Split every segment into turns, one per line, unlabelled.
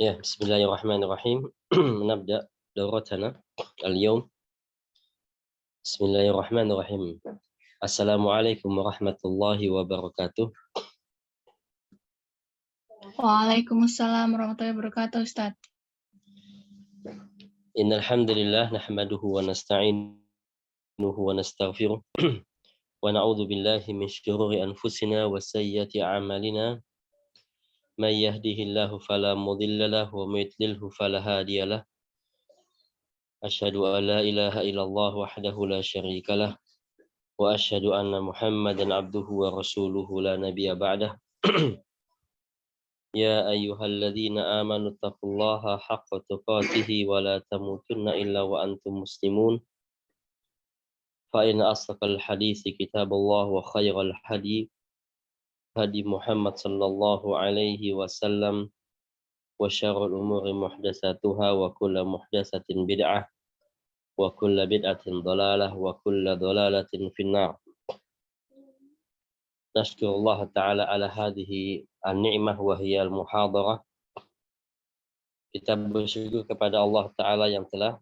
بسم الله الرحمن الرحيم. نبدأ دورتنا اليوم. بسم الله الرحمن الرحيم. السلام عليكم ورحمة الله وبركاته.
Waalaikumsalam warahmatullahi wabarakatuh, Ustaz.
إن الحمد لله نحمده ونستعينه ونستغفره ونعوذ بالله من شرور أنفسنا وسيئات أعمالنا. من يهده الله فلا مضل له ومن يضلله فلا هادي له. أشهد أن لا إله إلا الله وحده لا شريك له وأشهد أن محمدا عبده ورسوله لا نبي بعده. يا أيها الذين آمنوا اتقوا الله حق تقاته ولا تموتن إلا وأنتم مسلمون. فإن أصدق الحديث كتاب الله وخير الهدي هدي محمد صلى الله عليه وسلم وشر الأمور محدثاتها وكل محدثة بدعة وكل بدعة ضلالة وكل ضلالة في النار. نشكر الله تعالى على هذه النعمة وهي المحاضرة. Kita bersyukur kepada Allah Ta'ala yang telah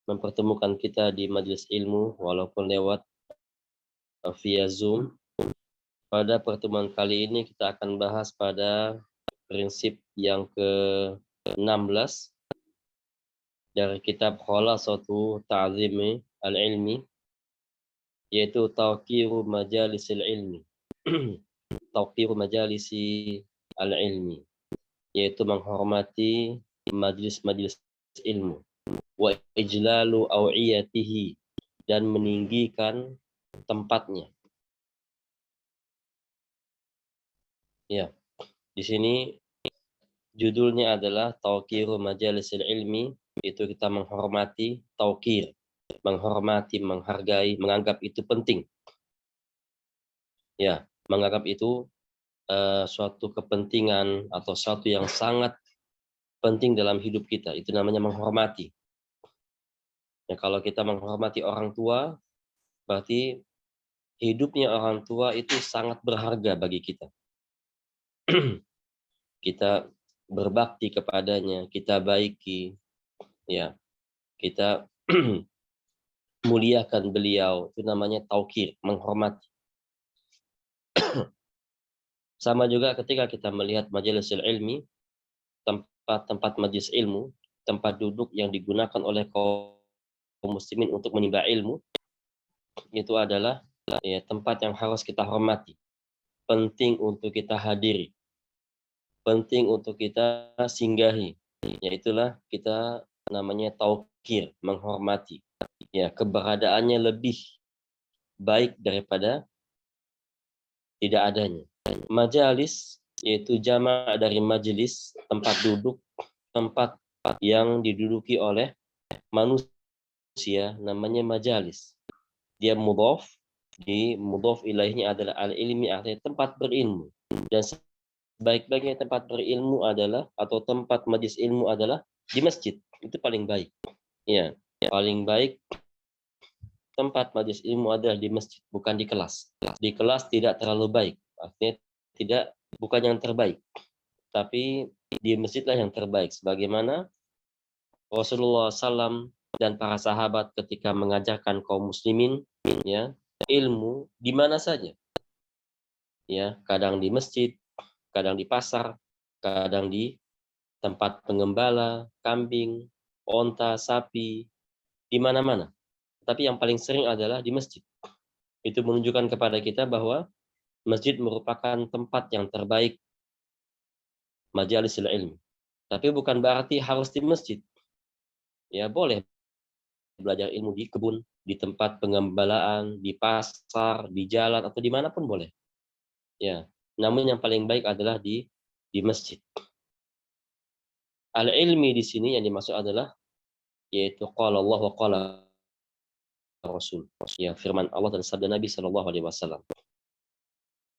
mempertemukan kita di majelis ilmu walaupun lewat via Zoom. Pada pertemuan kali ini kita akan bahas pada prinsip yang ke-16 dari kitab Khalasatu Ta'zimi al-Ilmi, yaitu Tawqiru Majalisil Ilmi. Tawqiru Majalisi al-Ilmi, yaitu menghormati majlis-majlis ilmu. Wa ijlalu aw'iyatihi, dan meninggikan tempatnya. Ya, di sini judulnya adalah Tawqiru Majalisil Ilmi, itu kita menghormati, tauqir, menghormati, menghargai, menganggap itu penting. Ya, menganggap itu suatu kepentingan atau suatu yang sangat penting dalam hidup kita, itu namanya menghormati. Ya, kalau kita menghormati orang tua, berarti hidupnya orang tua itu sangat berharga bagi kita. Kita berbakti kepadanya, kita baiki, ya, kita muliakan beliau, itu namanya taukir, menghormati. Sama juga ketika kita melihat majalisul ilmi, tempat-tempat majelis ilmu, tempat duduk yang digunakan oleh kaum muslimin untuk menimba ilmu, itu adalah ya, tempat yang harus kita hormati, penting untuk kita hadiri, penting untuk kita singgahi. Yaitulah kita namanya taukir, menghormati. Ya, keberadaannya lebih baik daripada tidak adanya. Majalis yaitu jamak dari majelis, tempat duduk, tempat yang diduduki oleh manusia, namanya majalis. Dia mudhaf, di mudhaf ilaihnya adalah al-ilmi, artinya tempat berilmu. Dan sebaik-baiknya tempat berilmu adalah, atau tempat majlis ilmu adalah di masjid. Itu paling baik. Ya, paling baik tempat majlis ilmu adalah di masjid, bukan di kelas. Di kelas tidak terlalu baik, artinya bukan yang terbaik. Tapi di masjidlah yang terbaik. Sebagaimana Rasulullah SAW dan para sahabat ketika mengajarkan kaum muslimin, ya, ilmu di mana saja. Ya, kadang di masjid, kadang di pasar, kadang di tempat pengembala, kambing, onta, sapi, di mana-mana. Tapi yang paling sering adalah di masjid. Itu menunjukkan kepada kita bahwa masjid merupakan tempat yang terbaik majalisul ilmi. Tapi bukan berarti harus di masjid. Ya, boleh belajar ilmu di kebun, di tempat pengembalaan, di pasar, di jalan, atau dimanapun boleh. Ya, namun yang paling baik adalah di masjid. Al-ilmi di sini yang dimaksud adalah yaitu qala Allah wa qala Rasul. Ya, firman Allah dan sabda Nabi sallallahu alaihi wasallam.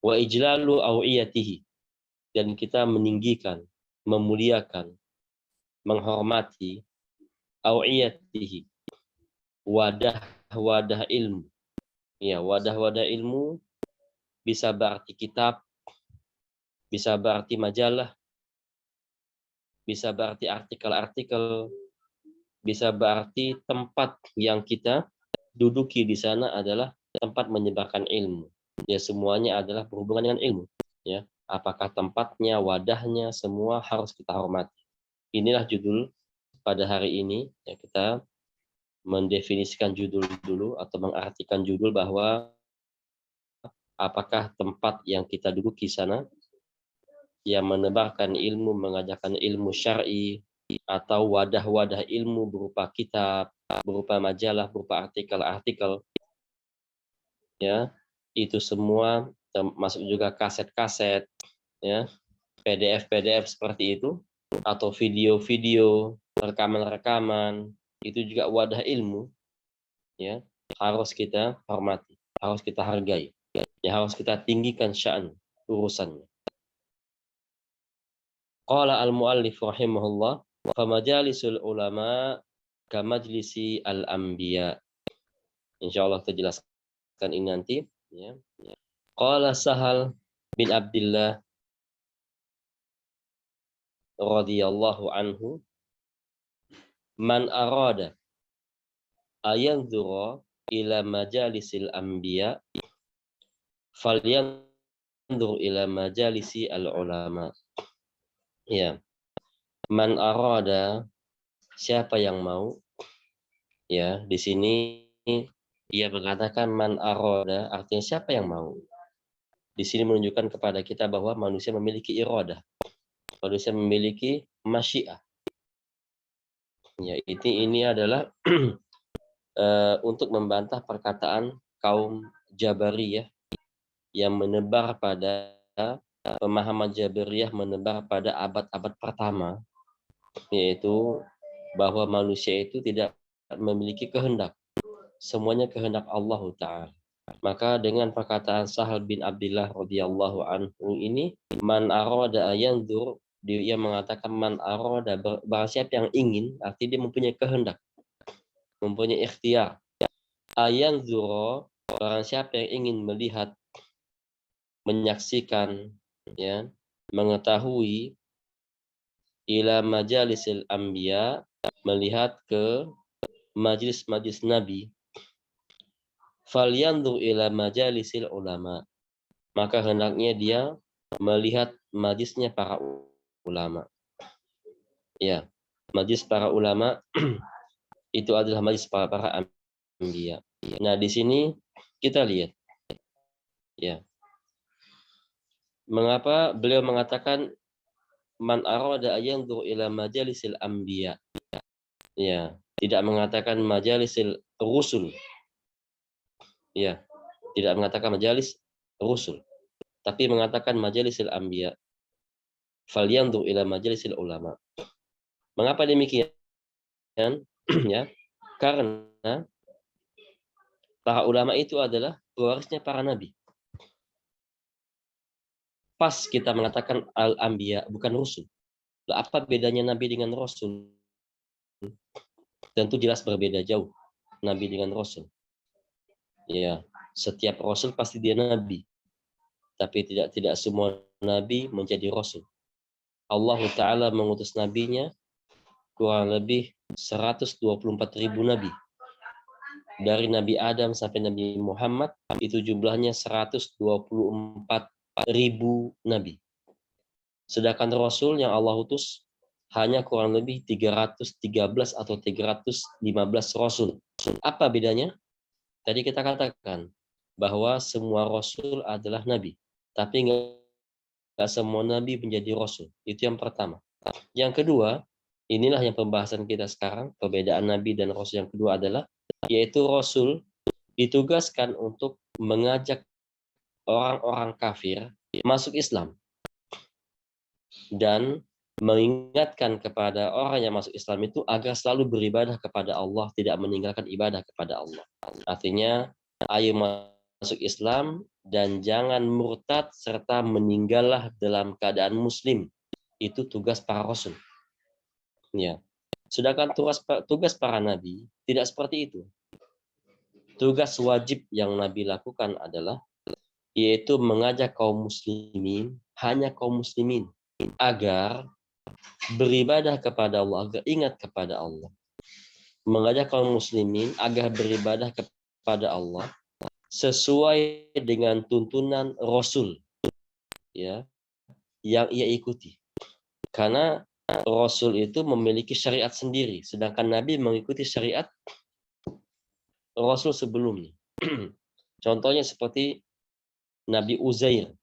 Wa ijlalu aw'iyatihi, dan kita meninggikan, memuliakan, menghormati aw'iyatihi, wadah-wadah ilmu. Ya, wadah-wadah ilmu bisa berarti kitab, bisa berarti majalah, bisa berarti artikel-artikel, bisa berarti tempat yang kita duduki di sana adalah tempat menyebarkan ilmu. Ya, semuanya adalah berhubungan dengan ilmu. Ya, apakah tempatnya, wadahnya, semua harus kita hormati. Inilah judul pada hari ini. Ya, kita mendefinisikan judul dulu atau mengartikan judul bahwa apakah tempat yang kita duduki sana yang menebarkan ilmu, mengajarkan ilmu syar'i, atau wadah-wadah ilmu berupa kitab, berupa majalah, berupa artikel-artikel, ya, itu semua termasuk juga kaset-kaset, ya, PDF-PDF seperti itu, atau video-video, rekaman-rekaman, itu juga wadah ilmu, ya, harus kita hormati, harus kita hargai, ya, harus kita tinggikan sya'an urusannya. Qala al-muallif rahimahullah, fa majalisul ulama ka majlisi al-anbiya. Insyaallah kita jelaskan ini nanti, ya. Qala Sahal bin Abdullah radhiyallahu anhu, man arada ayanzura ila majalisil anbiya falyanzur ila majalisi al-ulama. Ya. Man arada, siapa yang mau, ya, di sini ia mengatakan man arada, artinya siapa yang mau. Di sini menunjukkan kepada kita bahwa manusia memiliki iradah, manusia memiliki masyiah. Ya, ini adalah untuk membantah perkataan kaum Jabariyah yang menebar pada pemahaman Jabariyah menebar pada abad-abad pertama, yaitu bahwa manusia itu tidak memiliki kehendak. Semuanya kehendak Allah Ta'ala. Maka dengan perkataan Sahal bin Abdullah radhiyallahu anhu ini, man arada ayanzur, dia mengatakan man arada, barang siapa yang ingin, artinya dia mempunyai kehendak, mempunyai ikhtiar. Ayanzur, barang siapa yang ingin melihat, menyaksikan, ya, mengetahui, ila majalisil anbiya, melihat ke majlis-majlis Nabi, falyanzur ila majalisil ulama, maka hendaknya dia melihat majlisnya para ulama. Ya, majlis para ulama itu adalah majlis para anbiya. Nah, di sini kita lihat, ya, mengapa beliau mengatakan man arada ayanzur ila majalisil anbiya. Ya, tidak mengatakan majalisil rusul. Ya, tidak mengatakan majalis rusul, tapi mengatakan majalisil anbiya. Falyanzur ila majalisil ulama. Mengapa demikian? Ya, karena para ulama itu adalah pewarisnya para nabi. Pas kita mengatakan al-anbiya, bukan rusul. Lah, apa bedanya nabi dengan rasul? Tentu jelas berbeda jauh nabi dengan rasul. Ya, setiap rasul pasti dia nabi. Tapi tidak semua nabi menjadi rasul. Allah Ta'ala mengutus nabinya kurang lebih 124.000 nabi. Dari Nabi Adam sampai Nabi Muhammad, itu jumlahnya 124.000 nabi. Sedangkan Rasul yang Allah utus hanya kurang lebih 313 atau 315 Rasul. Apa bedanya? Tadi kita katakan bahwa semua Rasul adalah Nabi. Tapi nggak semua Nabi menjadi Rasul. Itu yang pertama. Yang kedua, inilah yang pembahasan kita sekarang, perbedaan Nabi dan Rasul yang kedua adalah, yaitu Rasul ditugaskan untuk mengajak orang-orang kafir masuk Islam dan mengingatkan kepada orang yang masuk Islam itu agar selalu beribadah kepada Allah, tidak meninggalkan ibadah kepada Allah. Artinya, ayo masuk Islam dan jangan murtad serta meninggallah dalam keadaan muslim. Itu tugas para rasul. Ya. Sedangkan tugas para nabi tidak seperti itu. Tugas wajib yang nabi lakukan adalah yaitu mengajak kaum muslimin, hanya kaum muslimin, agar beribadah kepada Allah, agar ingat kepada Allah. Mengajak kaum muslimin agar beribadah kepada Allah sesuai dengan tuntunan Rasul, ya, yang ia ikuti. Karena Rasul itu memiliki syariat sendiri, sedangkan Nabi mengikuti syariat Rasul sebelumnya. Contohnya seperti Nabi Uzair,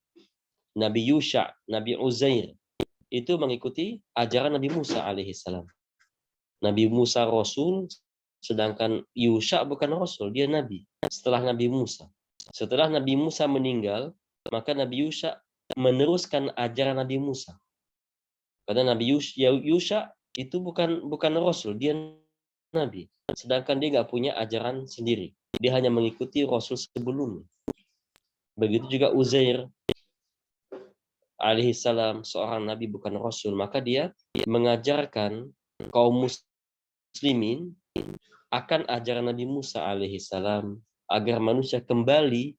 Nabi Yusha, Nabi Uzair itu mengikuti ajaran Nabi Musa alaihissalam. Nabi Musa Rasul, sedangkan Yusha bukan Rasul, dia Nabi. Setelah Nabi Musa. Setelah Nabi Musa meninggal, maka Nabi Yusha meneruskan ajaran Nabi Musa. Karena Nabi Yusha itu bukan Rasul, dia Nabi. Sedangkan dia nggak punya ajaran sendiri. Dia hanya mengikuti Rasul sebelumnya. Begitu juga Uzair alaihissalam, seorang Nabi bukan Rasul. Maka dia mengajarkan kaum muslimin akan ajaran Nabi Musa alaihissalam agar manusia kembali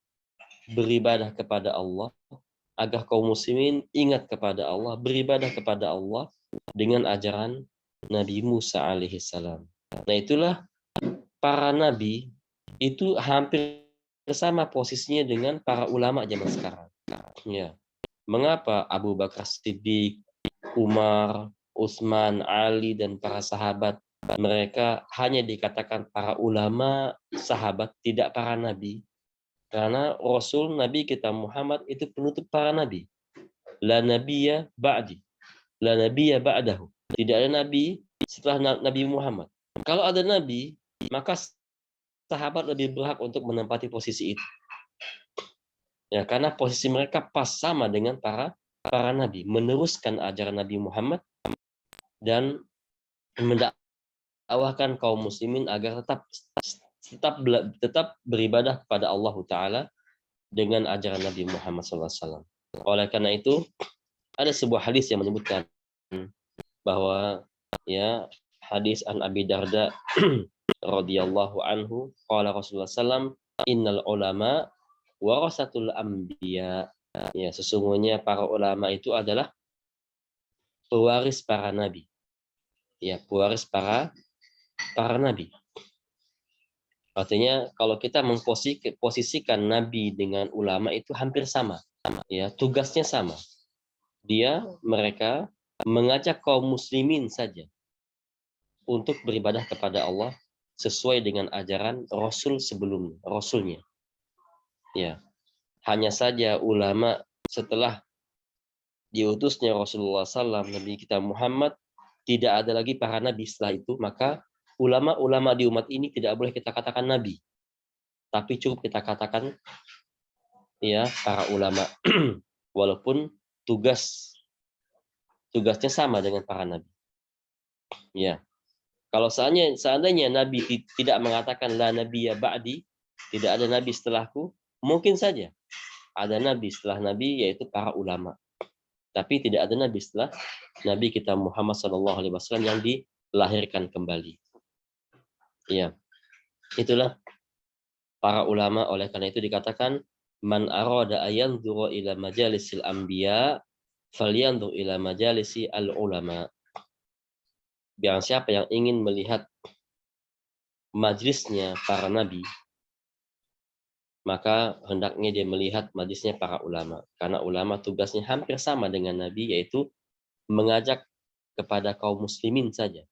beribadah kepada Allah, agar kaum muslimin ingat kepada Allah, beribadah kepada Allah dengan ajaran Nabi Musa alaihissalam. Nah, itulah para nabi itu hampir sama posisinya dengan para ulama zaman sekarang. Ya. Mengapa Abu Bakar Siddiq, Umar, Utsman, Ali, dan para sahabat mereka hanya dikatakan para ulama, sahabat, tidak para nabi? Karena Rasul Nabi kita Muhammad itu penutup para nabi. La nabiyya ba'di, la nabiyya ba'dahu. Tidak ada nabi setelah Nabi Muhammad. Kalau ada nabi, maka sahabat lebih berhak untuk menempati posisi itu. Ya, karena posisi mereka pas sama dengan para nabi, meneruskan ajaran Nabi Muhammad dan mendakwahkan kaum muslimin agar tetap beribadah kepada Allah Taala dengan ajaran Nabi Muhammad SAW. Oleh karena itu, ada sebuah hadis yang menyebutkan bahwa ya hadis an Abi Darda radhiyallahu anhu qala Rasulullah SAW, innal ulama warasatul anbiya. Ya, sesungguhnya para ulama itu adalah pewaris para nabi. Ya, pewaris para nabi. Artinya kalau kita memposisikan nabi dengan ulama itu hampir sama. Ya, tugasnya sama. Mereka mengajak kaum muslimin saja untuk beribadah kepada Allah sesuai dengan ajaran Rasulnya. Ya. Hanya saja ulama setelah diutusnya Rasulullah SAW, Nabi kita Muhammad, tidak ada lagi para nabi setelah itu, maka ulama-ulama di umat ini tidak boleh kita katakan nabi. Tapi cukup kita katakan ya para ulama. Walaupun tugasnya sama dengan para nabi. Ya. Kalau seandainya nabi tidak mengatakan la nabiyya ba'di, tidak ada nabi setelahku, mungkin saja ada nabi setelah nabi, yaitu para ulama. Tapi tidak ada nabi setelah Nabi kita Muhammad SAW yang dilahirkan kembali. Ya, itulah para ulama. Oleh karena itu dikatakan man arada ayanzura ila majalisil anbiya falyanzur ila majalisi al ulama. Barang siapa yang ingin melihat majlisnya para nabi, maka hendaknya dia melihat majlisnya para ulama. Karena ulama tugasnya hampir sama dengan nabi, yaitu mengajak kepada kaum muslimin saja.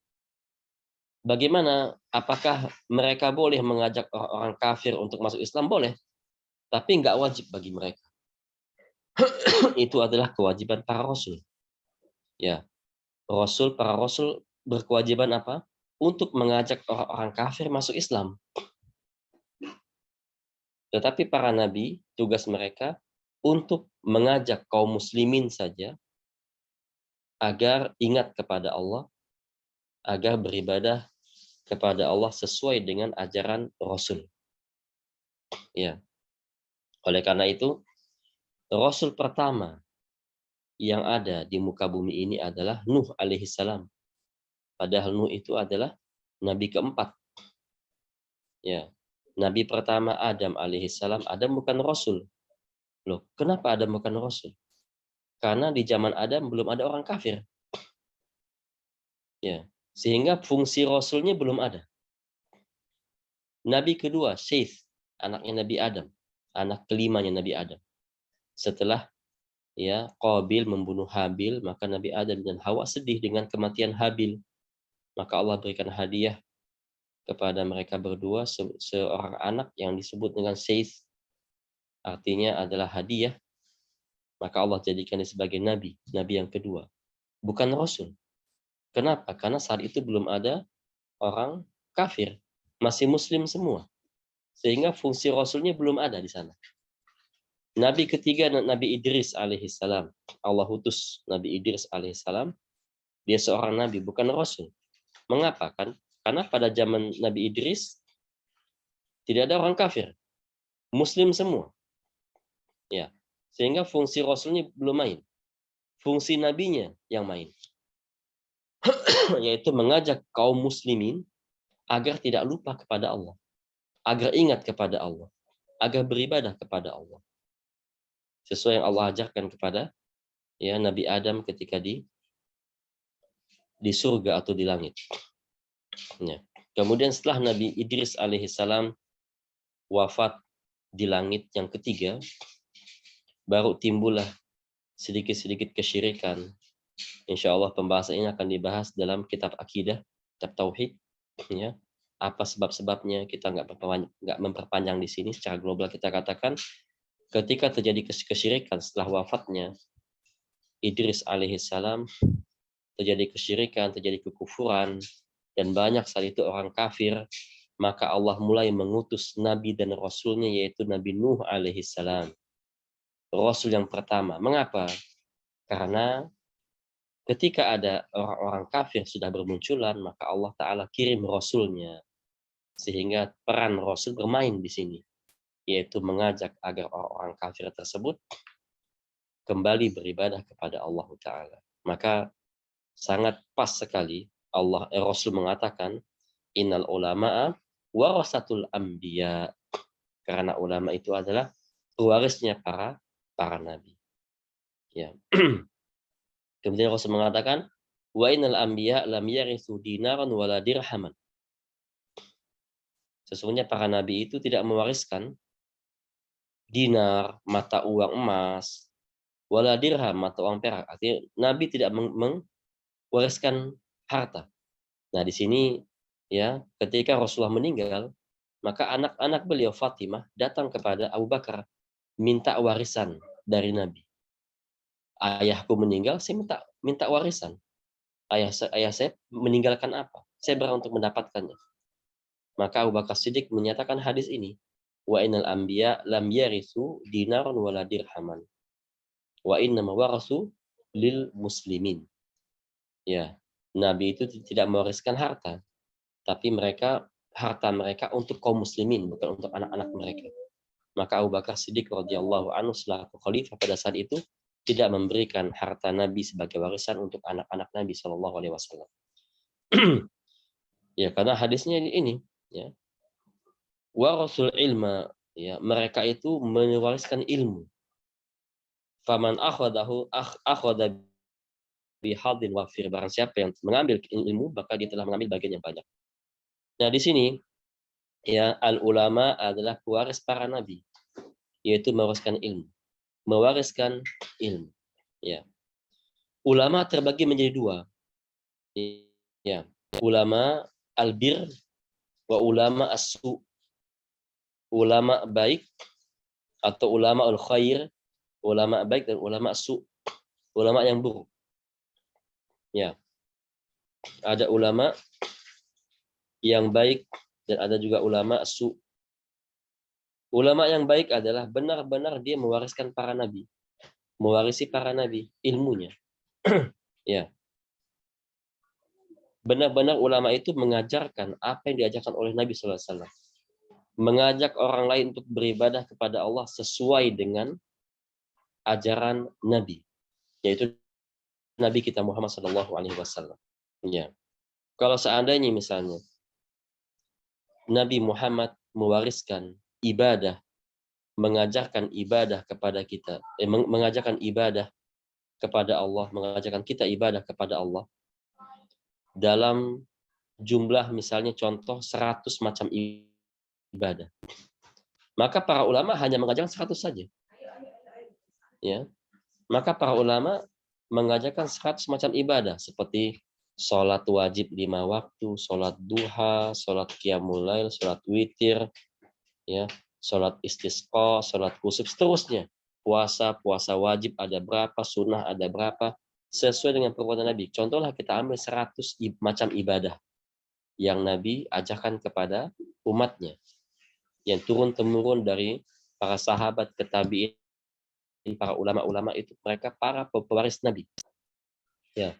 Bagaimana? Apakah mereka boleh mengajak orang kafir untuk masuk Islam? Boleh. Tapi nggak wajib bagi mereka. Itu adalah kewajiban para rasul. Ya, para rasul berkewajiban apa? Untuk mengajak orang kafir masuk Islam. Tetapi para nabi, tugas mereka untuk mengajak kaum muslimin saja agar ingat kepada Allah, agar beribadah kepada Allah sesuai dengan ajaran Rasul. Ya. Oleh karena itu, Rasul pertama yang ada di muka bumi ini adalah Nuh alaihissalam. Padahal Nuh itu adalah nabi keempat. Ya. Nabi pertama Adam alaihissalam. Adam bukan Rasul. Loh, kenapa Adam bukan Rasul? Karena di zaman Adam belum ada orang kafir. Ya, sehingga fungsi Rasulnya belum ada. Nabi kedua, Syeth, anaknya Nabi Adam. Anak kelimanya Nabi Adam. Setelah Qabil membunuh Habil, maka Nabi Adam dan Hawa sedih dengan kematian Habil. Maka Allah berikan hadiah kepada mereka berdua seorang anak yang disebut dengan Syeth. Artinya adalah hadiah. Maka Allah jadikan dia sebagai nabi yang kedua. Bukan Rasul. Kenapa? Karena saat itu belum ada orang kafir. Masih muslim semua. Sehingga fungsi Rasulnya belum ada di sana. Nabi ketiga, Nabi Idris alaihissalam. Allah utus Nabi Idris alaihissalam. Dia seorang nabi, bukan Rasul. Mengapa? Karena pada zaman Nabi Idris tidak ada orang kafir. Muslim semua. Ya. Sehingga fungsi Rasulnya belum main. Fungsi nabinya yang main. Yaitu mengajak kaum muslimin agar tidak lupa kepada Allah. Agar ingat kepada Allah. Agar beribadah kepada Allah. Sesuai yang Allah ajarkan kepada Nabi Adam ketika di surga atau di langit. Ya. Kemudian setelah Nabi Idris alaihissalam wafat di langit yang ketiga, baru timbullah sedikit-sedikit kesyirikan. Insya Allah pembahasan ini akan dibahas dalam kitab akidah, kitab tauhid. Ya. Apa sebab-sebabnya kita nggak memperpanjang di sini. Secara global kita katakan ketika terjadi kesyirikan setelah wafatnya Idris alaihissalam, terjadi kesyirikan, terjadi kekufuran, dan banyak saat itu orang kafir, maka Allah mulai mengutus Nabi dan Rasulnya, yaitu Nabi Nuh alaihissalam. Rasul yang pertama. Mengapa? Karena ketika ada orang-orang kafir sudah bermunculan, maka Allah Ta'ala kirim Rasulnya. Sehingga peran Rasul bermain di sini, yaitu mengajak agar orang-orang kafir tersebut kembali beribadah kepada Allah Ta'ala. Maka sangat pas sekali Rasul mengatakan, innal ulama'a warasatul anbiya. Karena ulama itu adalah pewarisnya para nabi. Ya. Kemudian Rasul mengatakan, wa innal anbiya lam yarithu dinaran wala dirhaman. Sesungguhnya para nabi itu tidak mewariskan dinar, mata uang emas, wala dirham, mata uang perak. Artinya nabi tidak mewariskan harta. Nah, di sini ketika Rasulullah meninggal, maka anak-anak beliau Fatimah datang kepada Abu Bakar minta warisan dari Nabi. Ayahku meninggal, saya minta warisan. Ayah saya meninggalkan apa? Saya berhak untuk mendapatkannya. Maka Abu Bakar Siddiq menyatakan hadis ini, wa innal anbiya lam yarithu dinaran wala dirhaman. Wa innama warasu lil muslimin. Ya, Nabi itu tidak mewariskan harta, tapi harta mereka untuk kaum muslimin, bukan untuk anak-anak mereka. Maka Abu Bakar Siddiq radhiyallahu anhu selaku khalifah pada saat itu tidak memberikan harta Nabi sebagai warisan untuk anak-anak Nabi Shallallahu Alaihi Wasallam. Ya, karena hadisnya ini, ya, warasul ilma, ya, mereka itu mewariskan ilmu. Faman akhadahu akhadha bihadin wafir. Barang siapa yang mengambil ilmu, maka dia telah mengambil bagian yang banyak. Nah, di sini al ulama adalah pewaris para nabi, yaitu mewariskan ilmu. Mewariskan ilmu. Ya. Ulama terbagi menjadi dua. Ya. Ulama albir wa ulama as-su. Ulama baik atau ulama al-khair, ulama baik dan ulama as-su. Ulama yang buruk. Ya. Ada ulama yang baik dan ada juga ulama as-su. Ulama yang baik adalah benar-benar dia mewariskan para nabi. Mewarisi para nabi ilmunya. Ya. Benar-benar ulama itu mengajarkan apa yang diajarkan oleh Nabi sallallahu alaihi wasallam. Mengajak orang lain untuk beribadah kepada Allah sesuai dengan ajaran Nabi, yaitu Nabi kita Muhammad sallallahu alaihi wasallam. Ya. Kalau seandainya misalnya Nabi Muhammad mewariskan ibadah, mengajarkan ibadah kepada kita, mengajarkan ibadah kepada Allah, mengajarkan kita ibadah kepada Allah dalam jumlah misalnya contoh 100 macam ibadah. Maka para ulama hanya mengajarkan 100 saja. Ya. Maka para ulama mengajarkan 100 macam ibadah seperti sholat wajib 5 waktu, sholat duha, sholat qiyamul lail, sholat witir, ya, sholat istisqa, sholat kusuf, seterusnya. Puasa wajib ada berapa, sunnah ada berapa, sesuai dengan perbuatan Nabi. Contohlah kita ambil 100 macam ibadah yang Nabi ajarkan kepada umatnya, yang turun-temurun dari para sahabat ke tabi'in, para ulama-ulama itu, mereka para pewaris Nabi. Ya.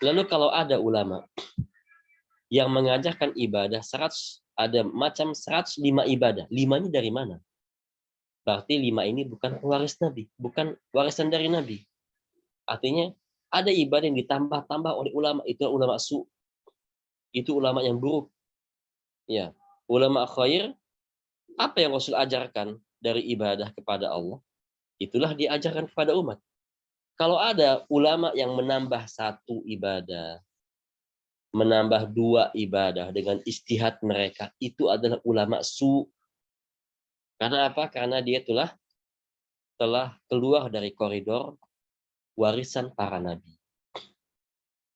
Lalu kalau ada ulama yang mengajarkan ibadah 100, ada macam 105 ibadah, 5 ini dari mana? Berarti 5 ini bukan pewaris Nabi, bukan warisan dari Nabi. Artinya ada ibadah yang ditambah-tambah oleh ulama, itu ulama su, itu ulama yang buruk. Ya, ulama khair, apa yang Rasul ajarkan dari ibadah kepada Allah, itulah diajarkan kepada umat. Kalau ada ulama yang menambah 1 ibadah, menambah 2 ibadah dengan ijtihad mereka, itu adalah ulama su. Karena apa? Karena dia telah keluar dari koridor warisan para nabi.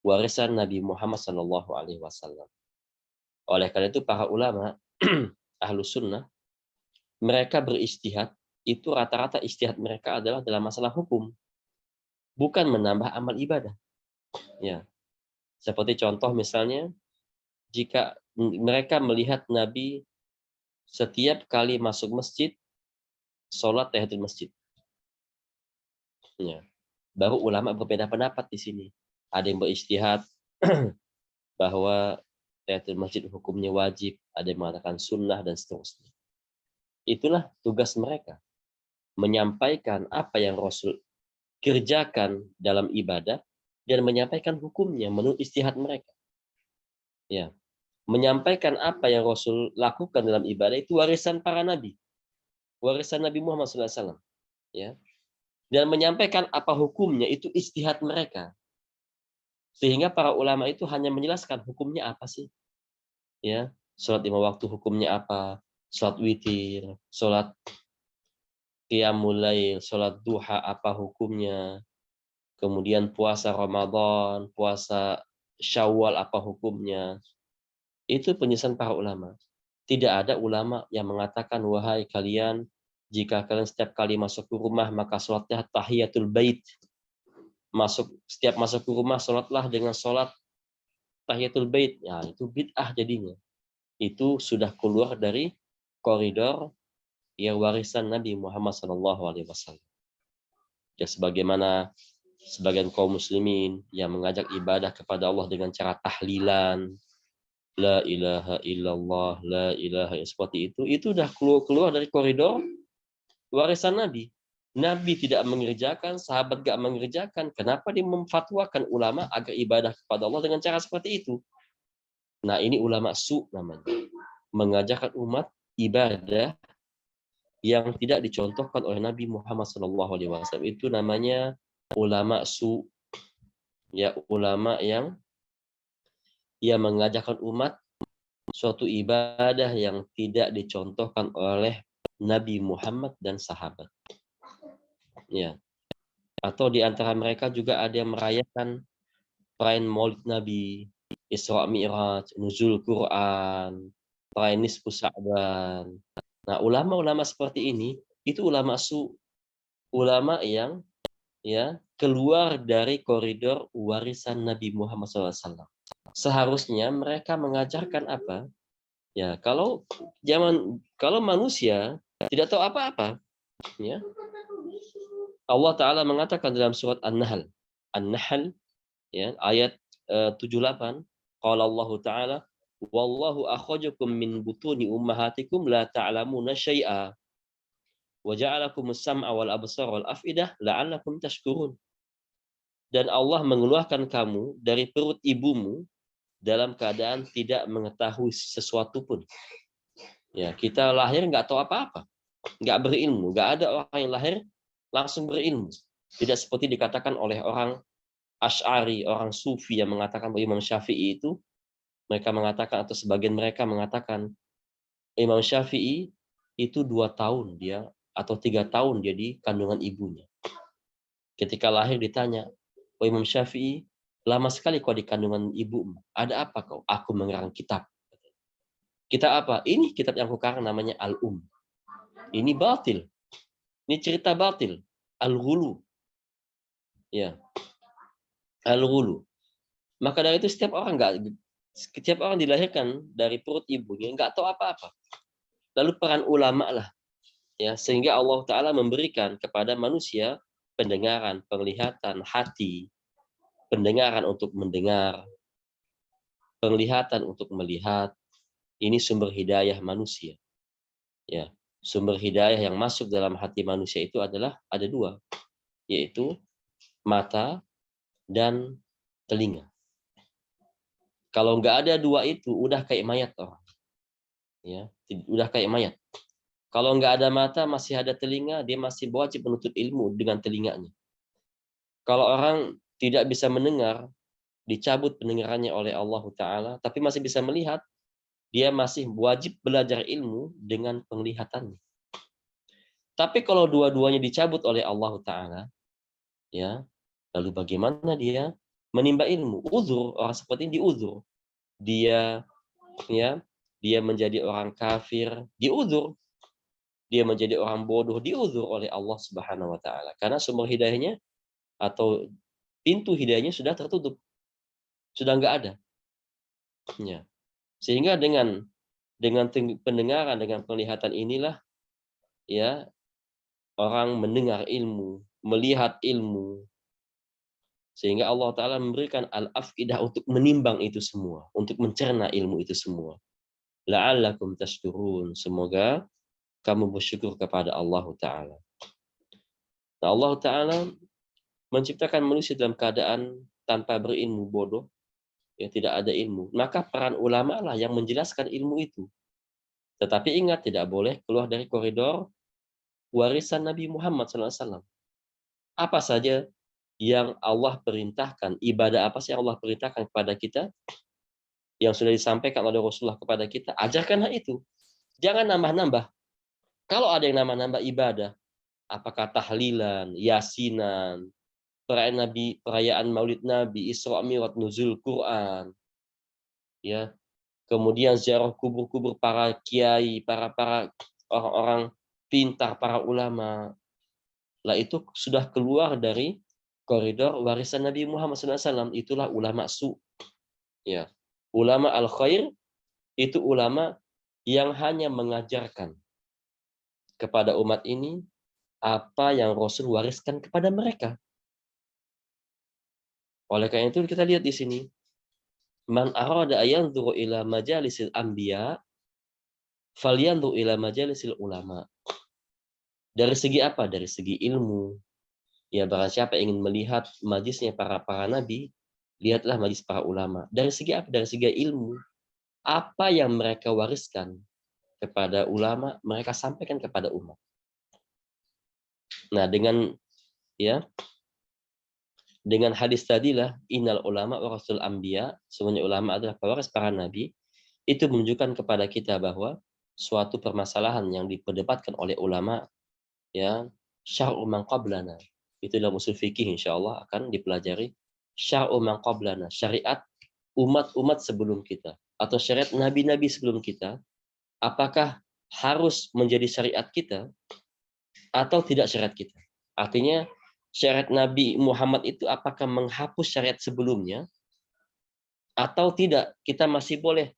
Warisan Nabi Muhammad SAW. Oleh karena itu para ulama Ahlus Sunnah, mereka berijtihad, itu rata-rata ijtihad mereka adalah dalam masalah hukum, bukan menambah amal ibadah. Ya. Seperti contoh misalnya, jika mereka melihat Nabi setiap kali masuk masjid, sholat tahiyatul masjid. Ya. Baru ulama berbeda pendapat di sini. Ada yang berijtihad bahwa tahiyatul masjid hukumnya wajib, ada yang mengatakan sunnah, dan seterusnya. Itulah tugas mereka, menyampaikan apa yang Rasul kerjakan dalam ibadah dan menyampaikan hukumnya menurut ijtihad mereka. Ya. Menyampaikan apa yang Rasul lakukan dalam ibadah itu warisan para nabi. Warisan Nabi Muhammad SAW. Ya. Dan menyampaikan apa hukumnya itu ijtihad mereka. Sehingga para ulama itu hanya menjelaskan hukumnya apa sih. Ya, sholat 5 waktu hukumnya apa, sholat witir, sholat qiyamul lail, sholat duha apa hukumnya, kemudian puasa Ramadan, puasa Syawal apa hukumnya. Itu penjelasan para ulama. Tidak ada ulama yang mengatakan, wahai kalian, jika kalian setiap kali masuk ke rumah maka sholatnya tahiyatul bait. Setiap masuk ke rumah sholatlah dengan sholat tahiyatul bait. Ya, itu bid'ah jadinya. Itu sudah keluar dari koridor yang warisan Nabi Muhammad SAW. Ya, sebagaimana sebagian kaum muslimin yang mengajak ibadah kepada Allah dengan cara tahlilan, la ilaha illallah, la ilaha, seperti itu sudah keluar dari koridor warisan Nabi. Nabi tidak mengerjakan, sahabat gak mengerjakan. Kenapa dia memfatwakan ulama agar ibadah kepada Allah dengan cara seperti itu? Nah, ini ulama su namanya. Mengajarkan umat ibadah yang tidak dicontohkan oleh Nabi Muhammad SAW. Itu namanya ulama su. Ya, ulama yang mengajarkan umat suatu ibadah yang tidak dicontohkan oleh Nabi Muhammad dan sahabat. Ya. Atau di antara mereka juga ada yang merayakan perayaan Maulid Nabi, Isra Mi'raj, nuzul Quran, perayaan nisfu Sya'ban. Nah, ulama-ulama seperti ini itu ulama su, ulama yang keluar dari koridor warisan Nabi Muhammad SAW. Seharusnya mereka mengajarkan apa? Ya, kalau manusia tidak tahu apa-apa, ya. Allah Ta'ala mengatakan dalam surat An-Nahl, ya, ayat 78, qala Allah Ta'ala, wallahu akhrajakum min butuni ummahatikum la ta'lamuna syai'a wa ja'alakumus sam'a wal absara wal afidah la'allakum tashkurun. Dan Allah mengeluarkan kamu dari perut ibumu dalam keadaan tidak mengetahui sesuatu pun. Ya, kita lahir nggak tahu apa-apa. nggak berilmu. Nggak ada orang yang lahir langsung berilmu. Tidak seperti dikatakan oleh orang Asy'ari, orang Sufi yang mengatakan bahwa Imam Syafi'i itu, mereka mengatakan atau sebagian mereka mengatakan Imam Syafi'i itu 2 tahun dia atau 3 tahun dia di kandungan ibunya. Ketika lahir ditanya, "Oh Imam Syafi'i, lama sekali kau di kandungan ibumu. Ada apa kau?" "Aku mengarang kitab." Kitab apa? "Ini kitab yang aku karang namanya Al-Um." Ini batil. Ini cerita batil. Al-Ghulu. Ya, Al-Ghulu. Maka dari itu setiap orang dilahirkan dari perut ibunya nggak tahu apa-apa. Lalu peran ulama lah, ya, sehingga Allah Taala memberikan kepada manusia pendengaran, penglihatan, hati, pendengaran untuk mendengar, penglihatan untuk melihat. Ini sumber hidayah manusia. Ya, sumber hidayah yang masuk dalam hati manusia itu adalah ada 2, yaitu mata dan telinga. Kalau nggak ada 2 itu, udah kayak mayat orang. Ya, udah kayak mayat. Kalau nggak ada mata, masih ada telinga, dia masih wajib menuntut ilmu dengan telinganya. Kalau orang tidak bisa mendengar, dicabut pendengarannya oleh Allah Ta'ala, tapi masih bisa melihat, dia masih wajib belajar ilmu dengan penglihatannya. Tapi kalau dua-duanya dicabut oleh Allah Ta'ala, ya, lalu bagaimana dia menimba ilmu? Uzur, orang seperti ini diuzur. Dia, ya, dia menjadi orang kafir, diuzur. Dia menjadi orang bodoh, diuzur oleh Allah Subhanahu wa taala. Karena sumber hidayahnya atau pintu hidayahnya sudah tertutup. Sudah nggak ada. Ya. Sehingga dengan pendengaran, dengan penglihatan inilah, ya, orang mendengar ilmu, melihat ilmu, sehingga Allah Ta'ala memberikan al-afidah untuk menimbang itu semua, untuk mencerna ilmu itu semua. La'allakum tashkurun. Semoga kamu bersyukur kepada Allah Ta'ala. Nah, Allah Ta'ala menciptakan manusia dalam keadaan tanpa berilmu, bodoh, ya, tidak ada ilmu. Maka peran ulama lah yang menjelaskan ilmu itu. Tetapi ingat, tidak boleh keluar dari koridor warisan Nabi Muhammad SAW. Apa saja yang Allah perintahkan, ibadah apa sih yang Allah perintahkan kepada kita, yang sudah disampaikan oleh Rasulullah kepada kita, ajarkan hal itu. Jangan nambah-nambah. Kalau ada yang nambah-nambah ibadah, apakah tahlilan, yasinan, perayaan Maulid Nabi, Isra Mi'raj, nuzul Quran, ya, kemudian ziarah kubur-kubur para kiai, para orang-orang pintar, para ulama, lah itu sudah keluar dari koridor warisan Nabi Muhammad SAW. Itulah ulama su. Ya. Ulama al-khair itu ulama yang hanya mengajarkan kepada umat ini apa yang Rasul wariskan kepada mereka. Oleh karena itu kita lihat di sini, man arada ayanzuru ila majalisil anbiya falyanzur ila majalisil ulama. Dari segi apa? Dari segi ilmu. Ya, barang siapa ingin melihat majlisnya para nabi, lihatlah majlis para ulama. Dari segi apa? Dari segi ilmu. Apa yang mereka wariskan kepada ulama, mereka sampaikan kepada umat. Nah, dengan hadis tadilah, innal ulama warasul anbiya, semuanya ulama adalah pewaris para nabi, itu menunjukkan kepada kita bahwa suatu permasalahan yang diperdebatkan oleh ulama, ya, syar'u man qablana. Itu dalam usul fikih insyaallah akan dipelajari, syar'u man qablana, syariat umat-umat sebelum kita atau syariat nabi-nabi sebelum kita, apakah harus menjadi syariat kita atau tidak syariat kita. Artinya syariat Nabi Muhammad itu apakah menghapus syariat sebelumnya atau tidak. Kita masih boleh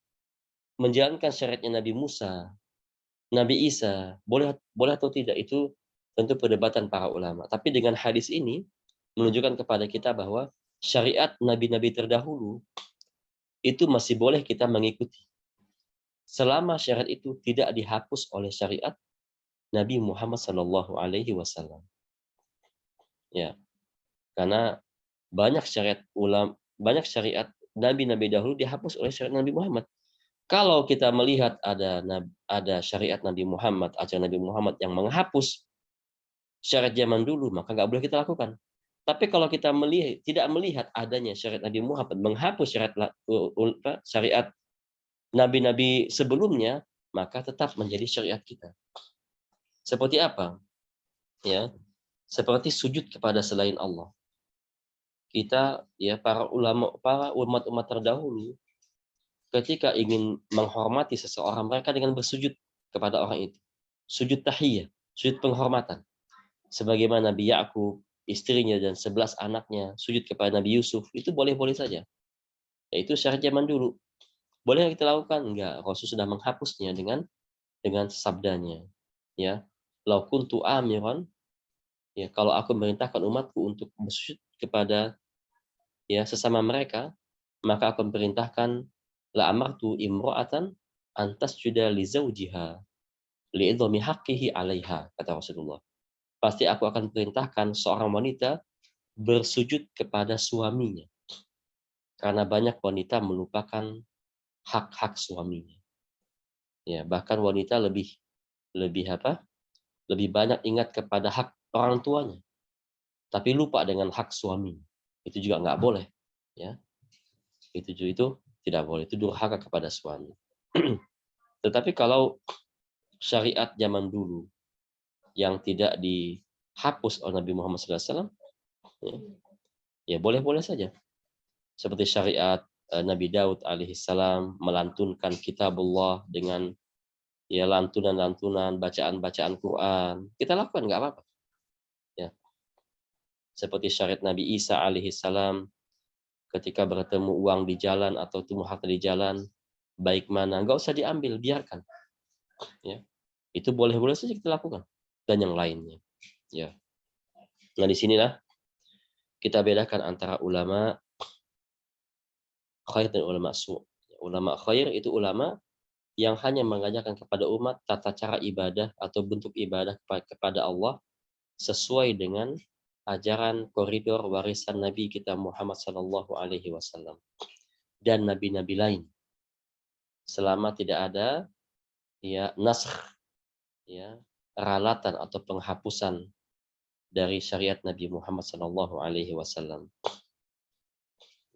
menjalankan syariatnya Nabi Musa, Nabi Isa, boleh atau tidak, itu tentu perdebatan para ulama. Tapi dengan hadis ini menunjukkan kepada kita bahwa syariat nabi-nabi terdahulu itu masih boleh kita mengikuti, selama syariat itu tidak dihapus oleh syariat Nabi Muhammad SAW. Ya, karena banyak syariat nabi-nabi dahulu dihapus oleh syariat Nabi Muhammad. Kalau kita melihat ada syariat Nabi Muhammad, ajaran Nabi Muhammad yang menghapus syariat zaman dulu, maka nggak boleh kita lakukan. Tapi kalau kita tidak melihat adanya syariat Nabi Muhammad menghapus syariat nabi-nabi sebelumnya, maka tetap menjadi syariat kita. Seperti apa? Ya, seperti sujud kepada selain Allah. Kita ya para umat-umat terdahulu ketika ingin menghormati seseorang, mereka dengan bersujud kepada orang itu. Sujud tahiyah, sujud penghormatan. Sebagaimana Nabi Yakub, istrinya dan 11 anaknya sujud kepada Nabi Yusuf, itu boleh-boleh saja. Yaitu syariat zaman dulu. Boleh kita lakukan? Enggak. Rasul sudah menghapusnya dengan sabdanya. Ya, lau kuntu amiran, ya kalau aku memerintahkan umatku untuk bersujud kepada ya sesama mereka, maka aku perintahkan la amartu imra'atan antas juda li zaujiha li'idhami haqqihi 'alaiha, kata Rasulullah. Pasti aku akan perintahkan seorang wanita bersujud kepada suaminya. Karena banyak wanita melupakan hak-hak suaminya. Ya, bahkan wanita lebih banyak ingat kepada hak orang tuanya, tapi lupa dengan hak suami. Itu juga nggak boleh. Ya, itu tidak boleh. Itu durhaka kepada suami. Tetapi kalau syariat zaman dulu yang tidak dihapus oleh Nabi Muhammad SAW, ya boleh-boleh saja. Seperti syariat Nabi Daud alaihissalam melantunkan kitabullah dengan ya lantunan-lantunan, bacaan-bacaan Quran. Kita lakukan nggak apa-apa. Ya. Seperti syariat Nabi Isa alaihissalam ketika bertemu uang di jalan atau temu harta di jalan, baik mana, nggak usah diambil, biarkan. Ya. Itu boleh-boleh saja kita lakukan. Dan yang lainnya. Ya. Nah, disinilah kita bedakan antara ulama khair dan ulama su'. Ulama khair itu ulama yang hanya mengajarkan kepada umat tata cara ibadah atau bentuk ibadah kepada Allah sesuai dengan ajaran koridor warisan Nabi kita Muhammad sallallahu alaihi wasallam dan nabi-nabi lain. Selama tidak ada ya nasakh, ya ralatan atau penghapusan dari syariat Nabi Muhammad sallallahu alaihi wasallam.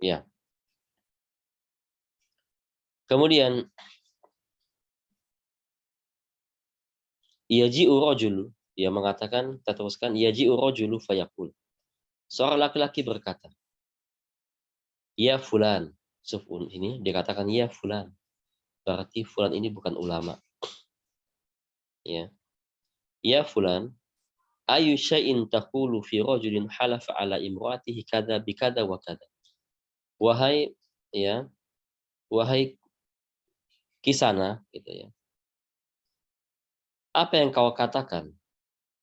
Ya. Kemudian yaji'u rajul, dia mengatakan, kita teruskan, yaji'u rajulu fayaqul. Seorang laki-laki berkata, ya fulan, sufun ini dikatakan ya fulan. Berarti fulan ini bukan ulama. Ya. Ya fulan, ayu syai'in taqulu fi rajulin halafa ala imraatihi kada bi kada wa kada. Wahai ya, wahai Kisana gitu ya. Apa yang kau katakan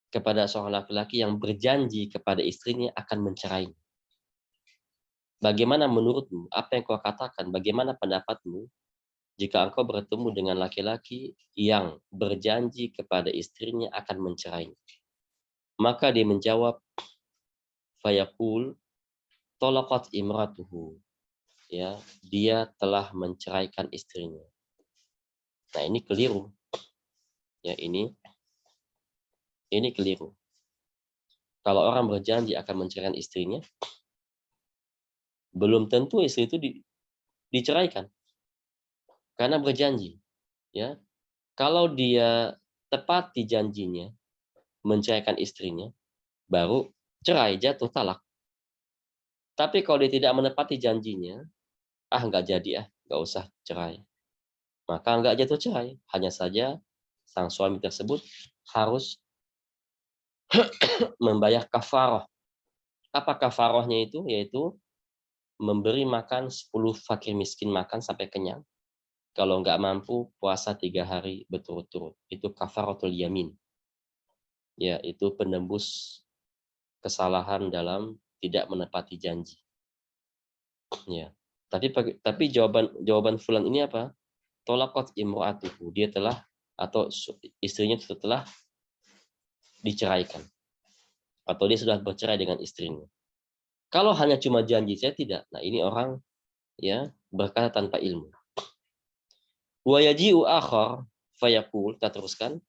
kepada seorang laki-laki yang berjanji kepada istrinya akan mencerainya? Bagaimana menurutmu? Apa yang kau katakan? Bagaimana pendapatmu jika engkau bertemu dengan laki-laki yang berjanji kepada istrinya akan mencerainya? Maka dia menjawab, fayaqul talaqat imratuhu. Ya, dia telah menceraikan istrinya. Nah, ini keliru. Ya, ini keliru. Kalau orang berjanji akan menceraikan istrinya, belum tentu istri itu diceraikan. Karena berjanji. Ya. Kalau dia tepati janjinya menceraikan istrinya, baru cerai, jatuh talak. Tapi kalau dia tidak menepati janjinya, nggak jadi nggak usah cerai. Maka nggak jatuh cerai. Hanya saja sang suami tersebut harus membayar kafarah. Apa kafarahnya itu? Yaitu memberi makan 10 fakir miskin makan sampai kenyang. Kalau nggak mampu, puasa 3 hari berturut-turut. Itu kafaratul yamin. Ya, itu penembus kesalahan dalam tidak menepati janji. Ya. Tapi jawaban fulan ini apa? Tolakot imro'atuhu. Dia telah atau istrinya telah diceraikan. Atau dia sudah bercerai dengan istrinya. Kalau hanya cuma janji, saya tidak. Nah, ini orang ya berkata tanpa ilmu. Wa yaji'u akhar fayaqul, kita teruskan,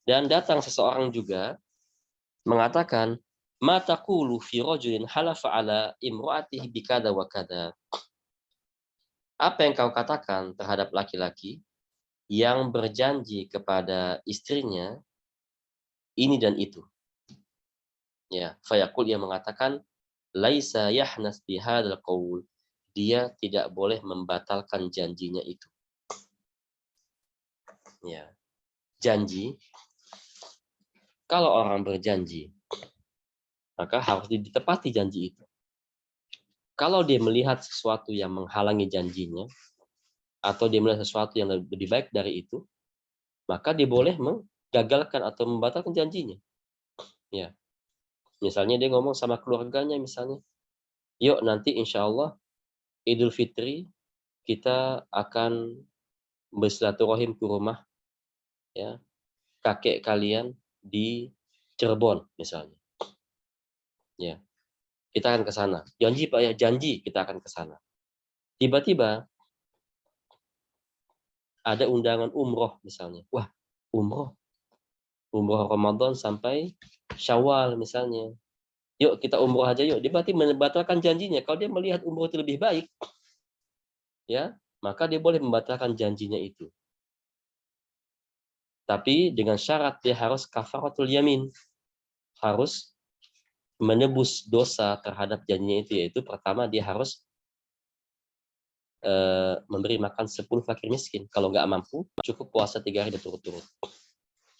dan datang seseorang juga mengatakan, ma taqulu fi rajulin halafa ala imra'atihi bikada wa kada. Apa yang kau katakan terhadap laki-laki yang berjanji kepada istrinya ini dan itu? Ya, fayaqul, dia mengatakan, laisa yahnas bihadzal qaul. Dia tidak boleh membatalkan janjinya itu. Ya. Janji, kalau orang berjanji, maka harus ditepati janji itu. Kalau dia melihat sesuatu yang menghalangi janjinya, atau dia melihat sesuatu yang lebih baik dari itu, maka dia boleh menggagalkan atau membatalkan janjinya. Ya. Misalnya dia ngomong sama keluarganya, misalnya, yuk nanti insya Allah Idul Fitri kita akan bersilaturahim ke rumah, ya, kakek kalian di Cirebon misalnya. Ya, kita akan ke sana. Janji Pak ya, janji kita akan ke sana. Tiba-tiba ada undangan umroh misalnya. Wah, umroh Ramadan sampai Syawal misalnya. Yuk kita umroh aja yuk. Dia berarti membatalkan janjinya. Kalau dia melihat umroh itu lebih baik, ya, maka dia boleh membatalkan janjinya itu. Tapi dengan syarat dia harus kafaratul yamin. Harus menebus dosa terhadap janjinya itu, yaitu pertama dia harus memberi makan 10 fakir miskin. Kalau nggak mampu, cukup puasa 3 hari berturut-turut.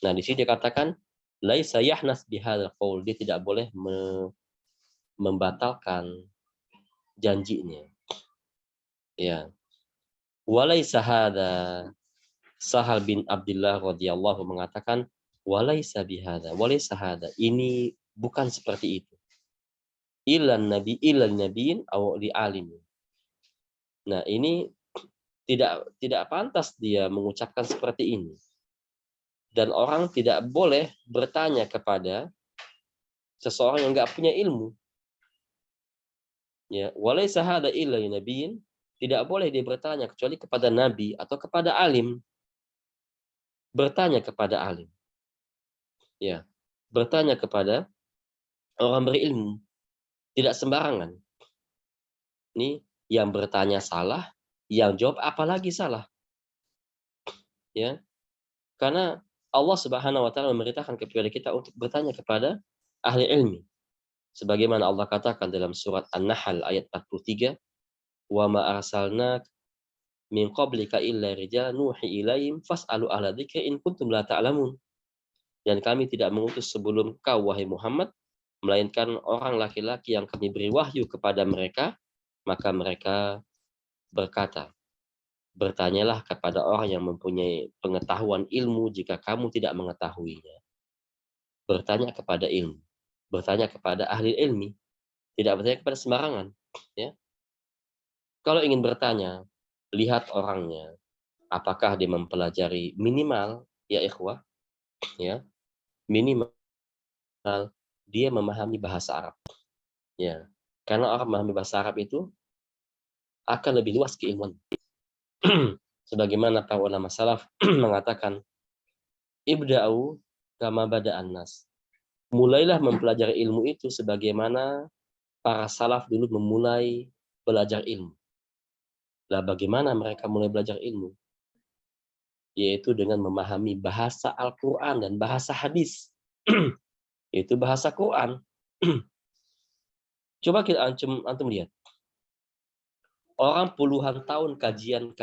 Nah, di sini dikatakan laisa yahnas bihadzal qaul, dia tidak boleh membatalkan janjinya. Ya. Walaisa hadza, Sahal bin Abdullah radhiyallahu mengatakan walaisa bihadza, walaisa hadza, ini bukan seperti itu. Ilan nabiin aw li alim. Nah, ini tidak pantas dia mengucapkan seperti ini. Dan orang tidak boleh bertanya kepada seseorang yang nggak punya ilmu. Ya, walaisa hadza illa nabiin, tidak boleh dia bertanya kecuali kepada nabi atau kepada alim. Bertanya kepada alim. Ya, bertanya kepada orang berilmu, tidak sembarangan. Ini yang bertanya salah, yang jawab apalagi salah. Ya. Karena Allah Subhanahu wa taala memerintahkan kepada kita untuk bertanya kepada ahli ilmi. Sebagaimana Allah katakan dalam surat An-Nahl ayat 43, "Wa ma arsalna min qablika illa rijalan nuhi ilaihim fas'alu ahla dzikri in kuntum la ta'lamun." Dan kami tidak mengutus sebelum kau wahai Muhammad melainkan orang laki-laki yang kami beri wahyu kepada mereka, maka mereka berkata, bertanyalah kepada orang yang mempunyai pengetahuan ilmu jika kamu tidak mengetahuinya. Bertanya kepada ilmu, bertanya kepada ahli ilmi, tidak bertanya kepada sembarangan. Ya. Kalau ingin bertanya, lihat orangnya, apakah dia mempelajari minimal, ya ikhwah, ya, minimal dia memahami bahasa Arab. Ya, karena orang memahami bahasa Arab itu akan lebih luas keilmuan. Sebagaimana para ulama salaf mengatakan, ibda'u kama bada'an nas. Mulailah mempelajari ilmu itu sebagaimana para salaf dulu memulai belajar ilmu. Lah bagaimana mereka mulai belajar ilmu? Yaitu dengan memahami bahasa Al-Quran dan bahasa hadis. Yaitu bahasa Quran. Coba kita antum lihat. Orang puluhan tahun kajian.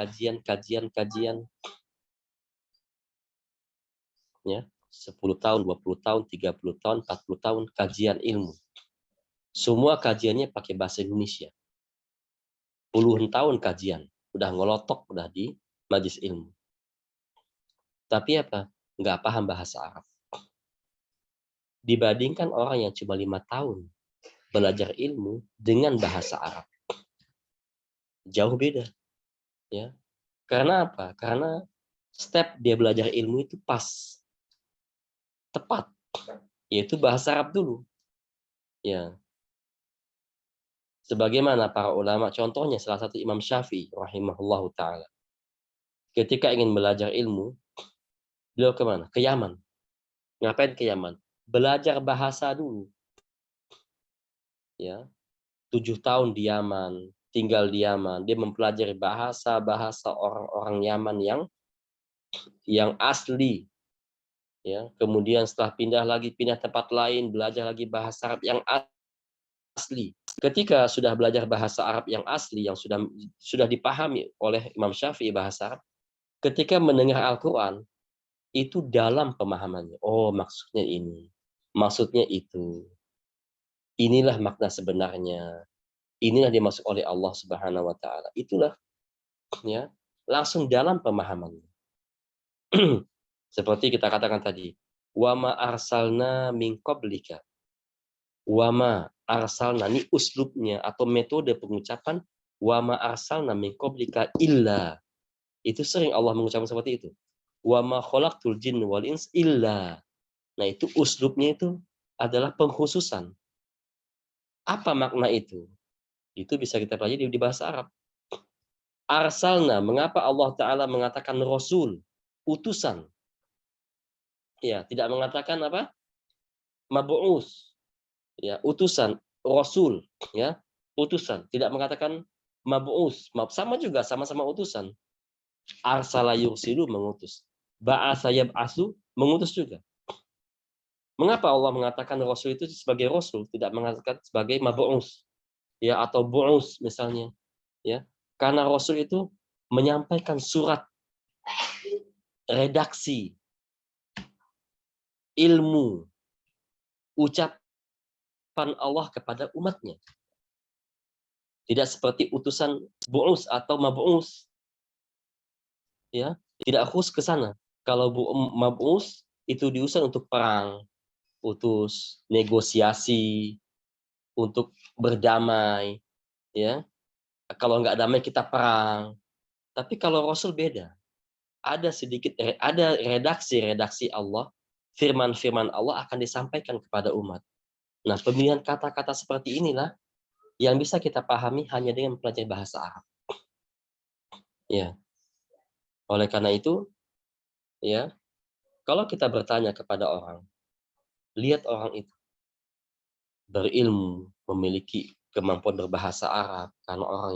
Ya, 10 tahun, 20 tahun, 30 tahun, 40 tahun kajian ilmu. Semua kajiannya pakai bahasa Indonesia. Puluhan tahun kajian. Udah ngolotok, udah di majelis ilmu. Tapi apa? Nggak paham bahasa Arab. Dibandingkan orang yang cuma 5 tahun belajar ilmu dengan bahasa Arab. Jauh beda. Ya. Karena apa? Karena step dia belajar ilmu itu pas. Tepat. Yaitu bahasa Arab dulu. Ya. Sebagaimana para ulama, contohnya salah satu Imam Syafi'i rahimahullahu taala. ketika ingin belajar ilmu, beliau kemana? Ke Yaman. Ngapain ke Yaman? Belajar bahasa dulu. Ya, 7 tahun di Yaman, tinggal di Yaman. Dia mempelajari bahasa-bahasa orang-orang Yaman yang asli. Ya, kemudian setelah pindah tempat lain, belajar lagi bahasa Arab yang asli. Ketika sudah belajar bahasa Arab yang asli, yang sudah dipahami oleh Imam Syafi'i bahasa Arab, ketika mendengar Al-Quran, itu dalam pemahamannya. Oh, maksudnya ini. Maksudnya itu. Inilah makna sebenarnya. Inilah dimaksud oleh Allah Subhanahu wa taala. Itulah ya, langsung dalam pemahamannya. Seperti kita katakan tadi, wa ma arsalna min qablika. Wa ma arsalna, ini uslubnya atau metode pengucapan, wa ma arsalna min qablika illa. Itu sering Allah mengucapkan seperti itu. Wa ma khalaqtul jinna wal ins illa. Nah, itu uslubnya itu adalah pengkhususan. Apa makna itu? Itu bisa kita pelajari di bahasa Arab. Arsalna, mengapa Allah Ta'ala mengatakan Rasul, utusan? Ya, tidak mengatakan apa? Mabu'us. Ya, utusan, Rasul, ya, utusan. Tidak mengatakan mabu'us. Sama juga, sama-sama utusan. Arsala yursilu, mengutus. Ba'asa yab'asu, mengutus juga. Mengapa Allah mengatakan Rasul itu sebagai Rasul, tidak mengatakan sebagai mabu'us? Ya, atau bu'us misalnya. Ya, karena Rasul itu menyampaikan surat redaksi ilmu ucapan Allah kepada umatnya. Tidak seperti utusan bu'us atau mabu'us. Ya, tidak khusus ke sana. Kalau mabu'us itu diutus untuk perang, utus negosiasi, untuk berdamai, ya. Kalau nggak damai kita perang. Tapi kalau Rasul beda. Ada redaksi Allah, firman-firman Allah akan disampaikan kepada umat. Nah, pemilihan kata-kata seperti inilah yang bisa kita pahami hanya dengan mempelajari bahasa Arab. Ya. Oleh karena itu, ya, kalau kita bertanya kepada orang, lihat orang itu berilmu, memiliki kemampuan berbahasa Arab, karena orang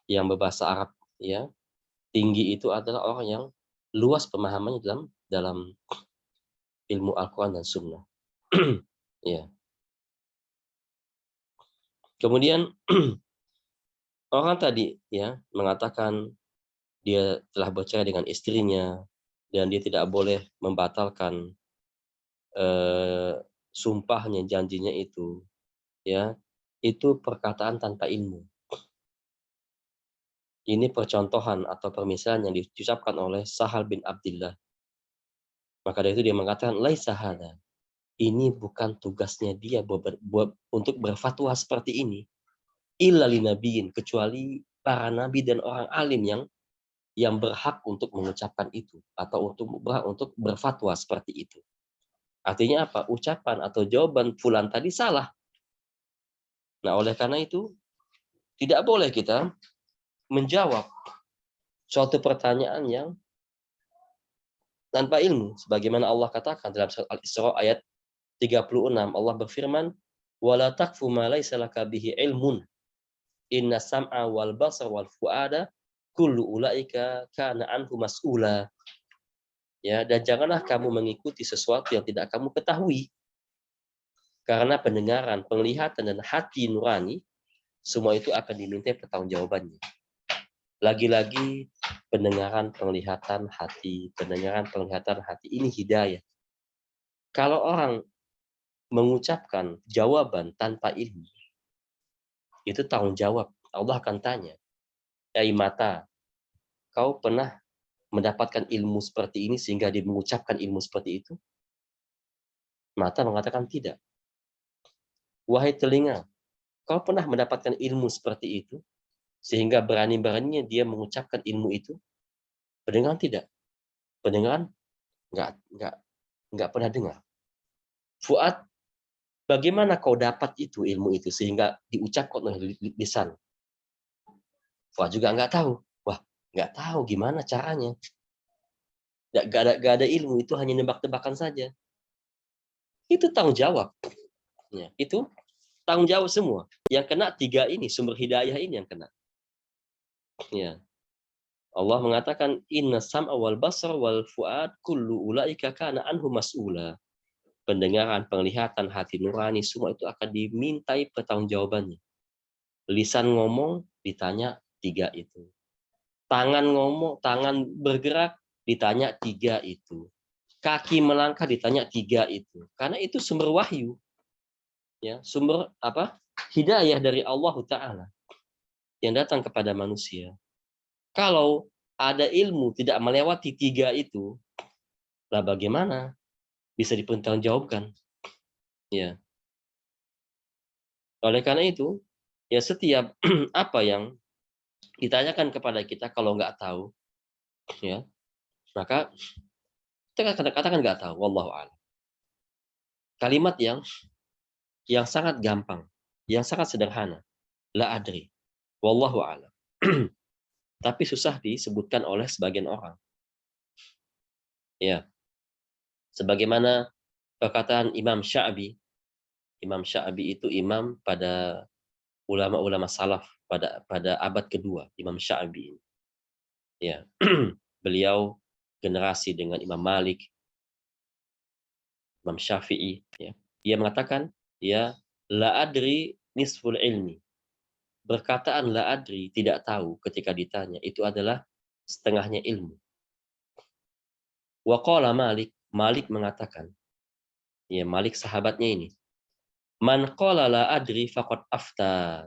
yang berbahasa Arab ya tinggi itu adalah orang yang luas pemahamannya dalam ilmu Al-Quran dan Sunnah. Ya. Kemudian orang tadi ya mengatakan dia telah bercerai dengan istrinya dan dia tidak boleh membatalkan sumpahnya, janjinya itu, ya, itu perkataan tanpa ilmu. Ini percontohan atau permisalan yang diucapkan oleh Sahal bin Abdullah. Maka dari itu dia mengatakan, laisa hadza. Ini bukan tugasnya dia untuk berfatwa seperti ini. Illa linabiyin, kecuali para nabi dan orang alim yang berhak untuk mengucapkan itu atau berhak untuk berfatwa seperti itu. Artinya apa? Ucapan atau jawaban fulan tadi salah. Nah, oleh karena itu tidak boleh kita menjawab suatu pertanyaan yang tanpa ilmu, sebagaimana Allah katakan dalam surat Al-Isra ayat 36. Allah berfirman, "Wala taqfu ma laysa laka bihi ilmun. Inna sam'a wal basar wal fuada kullu ulaika kana anhu mas'ula." Ya, dan janganlah kamu mengikuti sesuatu yang tidak kamu ketahui. Karena pendengaran, penglihatan dan hati nurani semua itu akan diminta pertanggungjawabannya. Lagi-lagi pendengaran, penglihatan hati ini hidayah. Kalau orang mengucapkan jawaban tanpa ilmu, itu tanggung jawab. Allah akan tanya, mata, kau pernah mendapatkan ilmu seperti ini sehingga dia mengucapkan ilmu seperti itu? Mata mengatakan tidak. Wahai telinga, kau pernah mendapatkan ilmu seperti itu sehingga berani-beraninya dia mengucapkan ilmu itu? Pendengaran tidak. Pendengaran nggak pernah dengar. Fuad, bagaimana kau dapat itu ilmu itu sehingga diucapkan oleh lisan? Fuad juga nggak tahu. Wah, nggak tahu gimana caranya. Nggak ada ilmu, itu hanya nebak-tebakan saja. Itu tanggung jawab. Ya, itu tanggung jawab semua. Yang kena 3 ini, sumber hidayah ini yang kena. Ya. Allah mengatakan inna sam'a wal basar wal fuad kullu ulaika kana anhu mas'ula. Pendengaran, penglihatan, hati nurani semua itu akan dimintai pertanggungjawabannya. Lisan ngomong ditanya 3 itu. Tangan ngomong, tangan bergerak ditanya 3 itu. Kaki melangkah ditanya 3 itu. Karena itu sumber wahyu. Ya, sumber apa? Hidayah dari Allah Ta'ala yang datang kepada manusia. Kalau ada ilmu tidak melewati 3 itu, lah bagaimana bisa dipertanggungjawabkan? Ya. Oleh karena itu, ya setiap apa yang ditanyakan kepada kita kalau nggak tahu, ya, maka kita katakan nggak tahu. Wallahu a'lam. Kalimat yang sangat gampang, yang sangat sederhana. La adri. Wallahu a'lam. Tapi susah disebutkan oleh sebagian orang. Ya. Sebagaimana perkataan Imam Sya'bi. Imam Sya'bi itu imam pada ulama-ulama salaf pada abad kedua, Imam Sya'bi. Ya. Beliau generasi dengan Imam Malik, Imam Syafi'i, ya. Dia mengatakan, ya, la adri nisful ilmi. Perkataan la adri, tidak tahu, ketika ditanya itu adalah setengahnya ilmu. Wa qala Malik, Malik mengatakan, ya, Malik sahabatnya ini, man qala la adri faqad afta.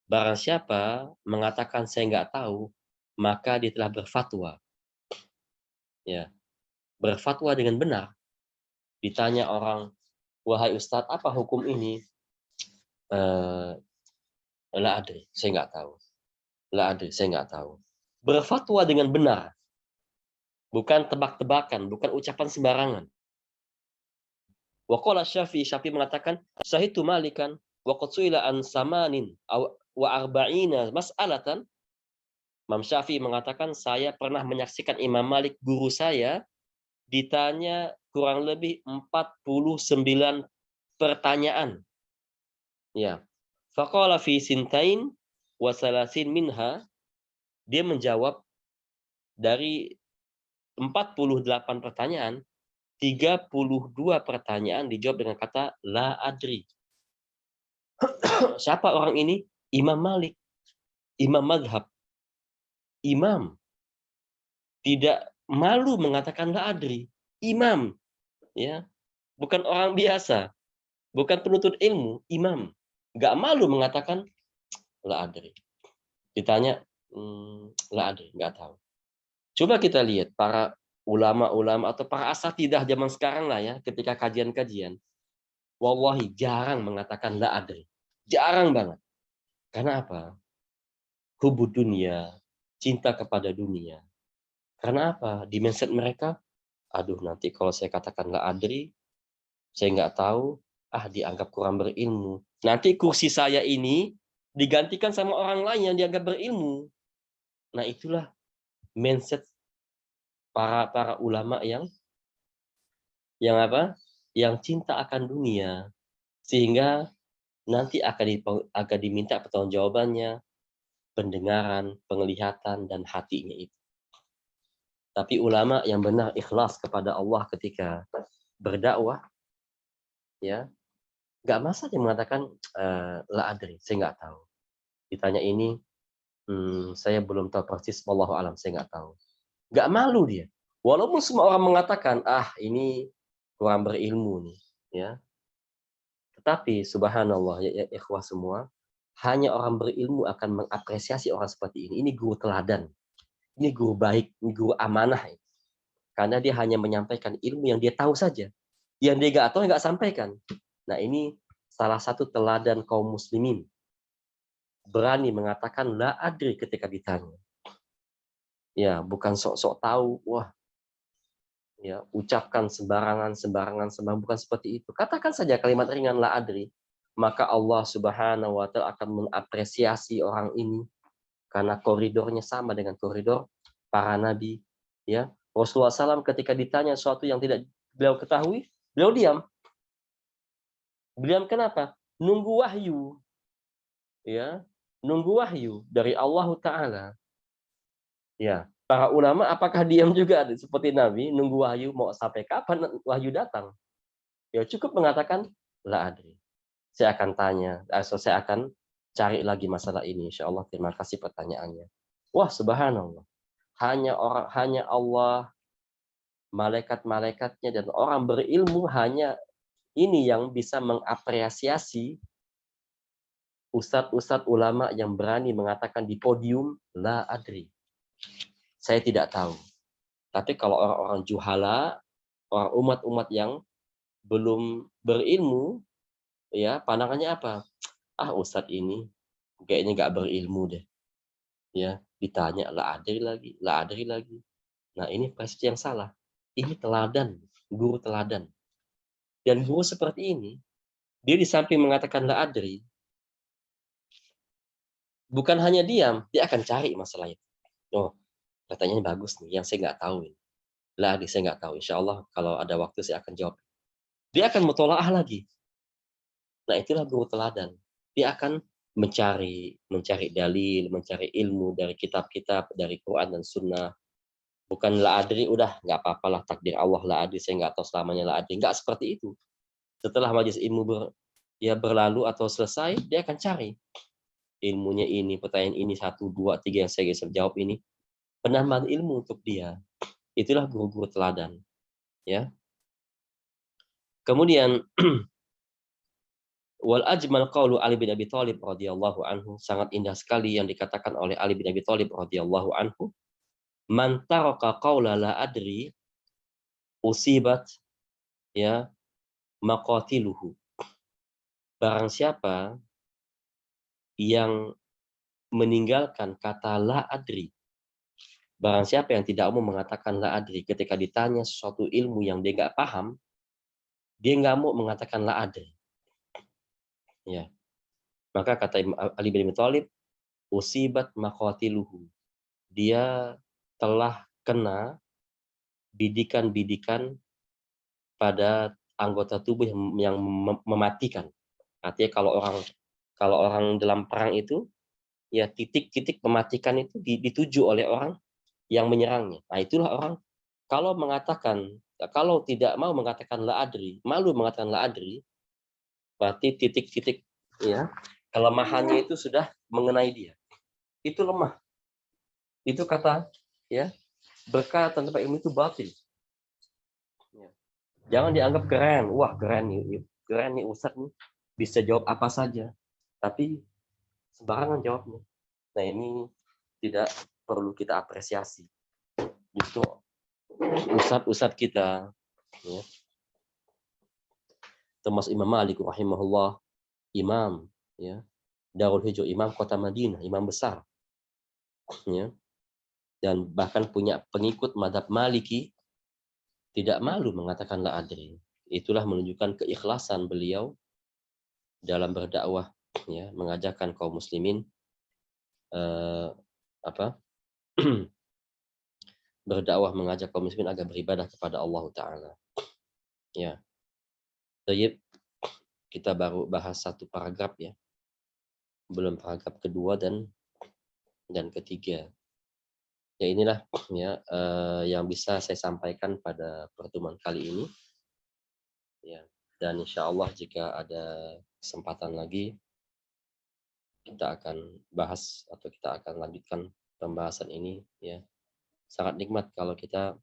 Barang siapa mengatakan saya nggak tahu, maka dia telah berfatwa. Ya, berfatwa dengan benar. Ditanya orang, wahai Ustadz, apa hukum ini? La adri, saya nggak tahu. La adri, saya nggak tahu. Berfatwa dengan benar. Bukan tebak-tebakan, bukan ucapan sembarangan. Wa qala Syafi'i, Syafi'i mengatakan, syahidu Malikan wa qad su'ila an samanin wa arba'ina mas'alatan. Imam Syafi'i mengatakan, saya pernah menyaksikan Imam Malik, guru saya, ditanya kurang lebih 49 pertanyaan. Ya. Faqala fi sintain wa salasin minha, dia menjawab dari 48 pertanyaan, 32 pertanyaan dijawab dengan kata la adri. Siapa orang ini? Imam Malik, imam madhab, imam. Tidak malu mengatakan la adri. Imam, ya, bukan orang biasa, bukan penuntut ilmu, imam. Nggak malu mengatakan la adri. Ditanya, la adri, nggak tahu. Coba kita lihat para ulama-ulama atau para asatidah zaman sekarang lah ya, ketika kajian-kajian, wallahi jarang mengatakan la adri. Jarang banget. Karena apa? Hubud dunia, cinta kepada dunia. Karena apa? Di mindset mereka, aduh nanti kalau saya katakan la adri, saya nggak tahu, dianggap kurang berilmu. Nanti kursi saya ini digantikan sama orang lain yang dianggap berilmu. Nah itulah mindset para ulama yang apa? Yang cinta akan dunia, sehingga nanti akan diminta pertanggungjawabannya, pendengaran, penglihatan, dan hatinya itu. Tapi ulama yang benar ikhlas kepada Allah ketika berdakwah, ya, nggak masa dia mengatakan la adri, saya nggak tahu. Ditanya ini, saya belum tahu persis, wallahu alam, saya nggak tahu. Nggak malu dia. Walaupun semua orang mengatakan, ini kurang berilmu nih, ya. Tetapi subhanallah ya ikhwah semua, hanya orang berilmu akan mengapresiasi orang seperti ini. Ini guru teladan, ini guru baik, ini guru amanah. Karena dia hanya menyampaikan ilmu yang dia tahu saja. Yang dia nggak tahu, nggak sampaikan. Nah ini salah satu teladan kaum muslimin. Berani mengatakan la adri ketika ditanya. Ya, bukan sok-sok tahu, wah, ya, ucapkan sembarangan, bukan seperti itu. Katakan saja kalimat ringan la adri, maka Allah Subhanahu wa taala akan mengapresiasi orang ini karena koridornya sama dengan koridor para nabi, ya. Rasulullah SAW ketika ditanya sesuatu yang tidak beliau ketahui, beliau diam. Beliau kenapa? Nunggu wahyu, ya. Nunggu wahyu dari Allah Ta'ala. Ya, para ulama apakah diam juga seperti Nabi, nunggu wahyu mau sampai kapan wahyu datang? Ya cukup mengatakan, la adri. Saya akan tanya, saya akan cari lagi masalah ini. Insya Allah, terima kasih pertanyaannya. Wah, subhanallah. Hanya Allah, malaikat-malaikatnya, dan orang berilmu hanya ini yang bisa mengapresiasi ustadz-ustadz ulama yang berani mengatakan di podium, la adri. Saya tidak tahu. Tapi kalau orang-orang juhala, orang umat-umat yang belum berilmu, ya pandangannya apa? Ah, ustadz ini kayaknya nggak berilmu deh. Ya, ditanya la adri lagi. Nah, ini persepsi yang salah. Ini teladan, guru teladan. Dan guru seperti ini, dia di samping mengatakan la adri, bukan hanya diam, dia akan cari masalah itu. Oh, pertanyaannya bagus nih, yang saya nggak tahu. La adri, saya nggak tahu. Insya Allah kalau ada waktu saya akan jawab. Dia akan mutolaah lagi. Nah, itulah guru teladan. Dia akan mencari dalil, mencari ilmu dari kitab-kitab, dari Quran dan Sunnah. Bukan la adri, udah nggak apa-apalah takdir Allah la adri, saya nggak tahu selamanya la adri. Nggak seperti itu. Setelah majelis ilmu berlalu atau selesai, dia akan cari ilmunya ini, pertanyaan ini, 1, 2, 3 yang saya bisa jawab ini. Penambahan ilmu untuk dia. Itulah guru-guru teladan. Ya. Kemudian wal ajmal qaulu Ali bin Abi Thalib radhiyallahu anhu, sangat indah sekali yang dikatakan oleh Ali bin Abi Thalib radhiyallahu anhu, man taraka qaula la adri usibat ya maqatiluhu. Barang siapa yang meninggalkan kata la adri, barang siapa yang tidak mau mengatakan la adri ketika ditanya sesuatu ilmu yang dia nggak paham, dia nggak mau mengatakan la adri. Ya. Maka kata Ali bin Abi Thalib, usibat maqatiluhu. Dia telah kena bidikan-bidikan pada anggota tubuh yang mematikan. Artinya kalau orang dalam perang itu, ya titik-titik mematikan itu dituju oleh orang yang menyerangnya. Nah, itulah orang kalau tidak mau mengatakan la adri, malu mengatakan la adri, berarti titik-titik ya kelemahannya itu sudah mengenai dia. Itu lemah. Itu kata ya, berkah tanpa ilmu itu batil. Ya. Jangan dianggap keren. Wah, keren nih Ustadz nih. Bisa jawab apa saja. Tapi sembarangan jawabnya. Nah, ini tidak perlu kita apresiasi. Justru ustadz kita ya, termasuk Imam Malik rahimahullah, imam ya, Darul Hijrah, imam kota Madinah, imam besar ya, dan bahkan punya pengikut mazhab Maliki, tidak malu mengatakan la adri. Itulah menunjukkan keikhlasan beliau dalam berdakwah ya, mengajarkan kaum muslimin berdakwah, mengajak kaum muslimin agar beribadah kepada Allah Ta'ala. Ya. Jadi kita baru bahas satu paragraf ya. Belum paragraf kedua dan ketiga. Ya inilah ya yang bisa saya sampaikan pada pertemuan kali ini. Ya. Dan insya Allah jika ada kesempatan lagi kita akan bahas atau kita akan lanjutkan pembahasan ini ya. Sangat nikmat kalau kita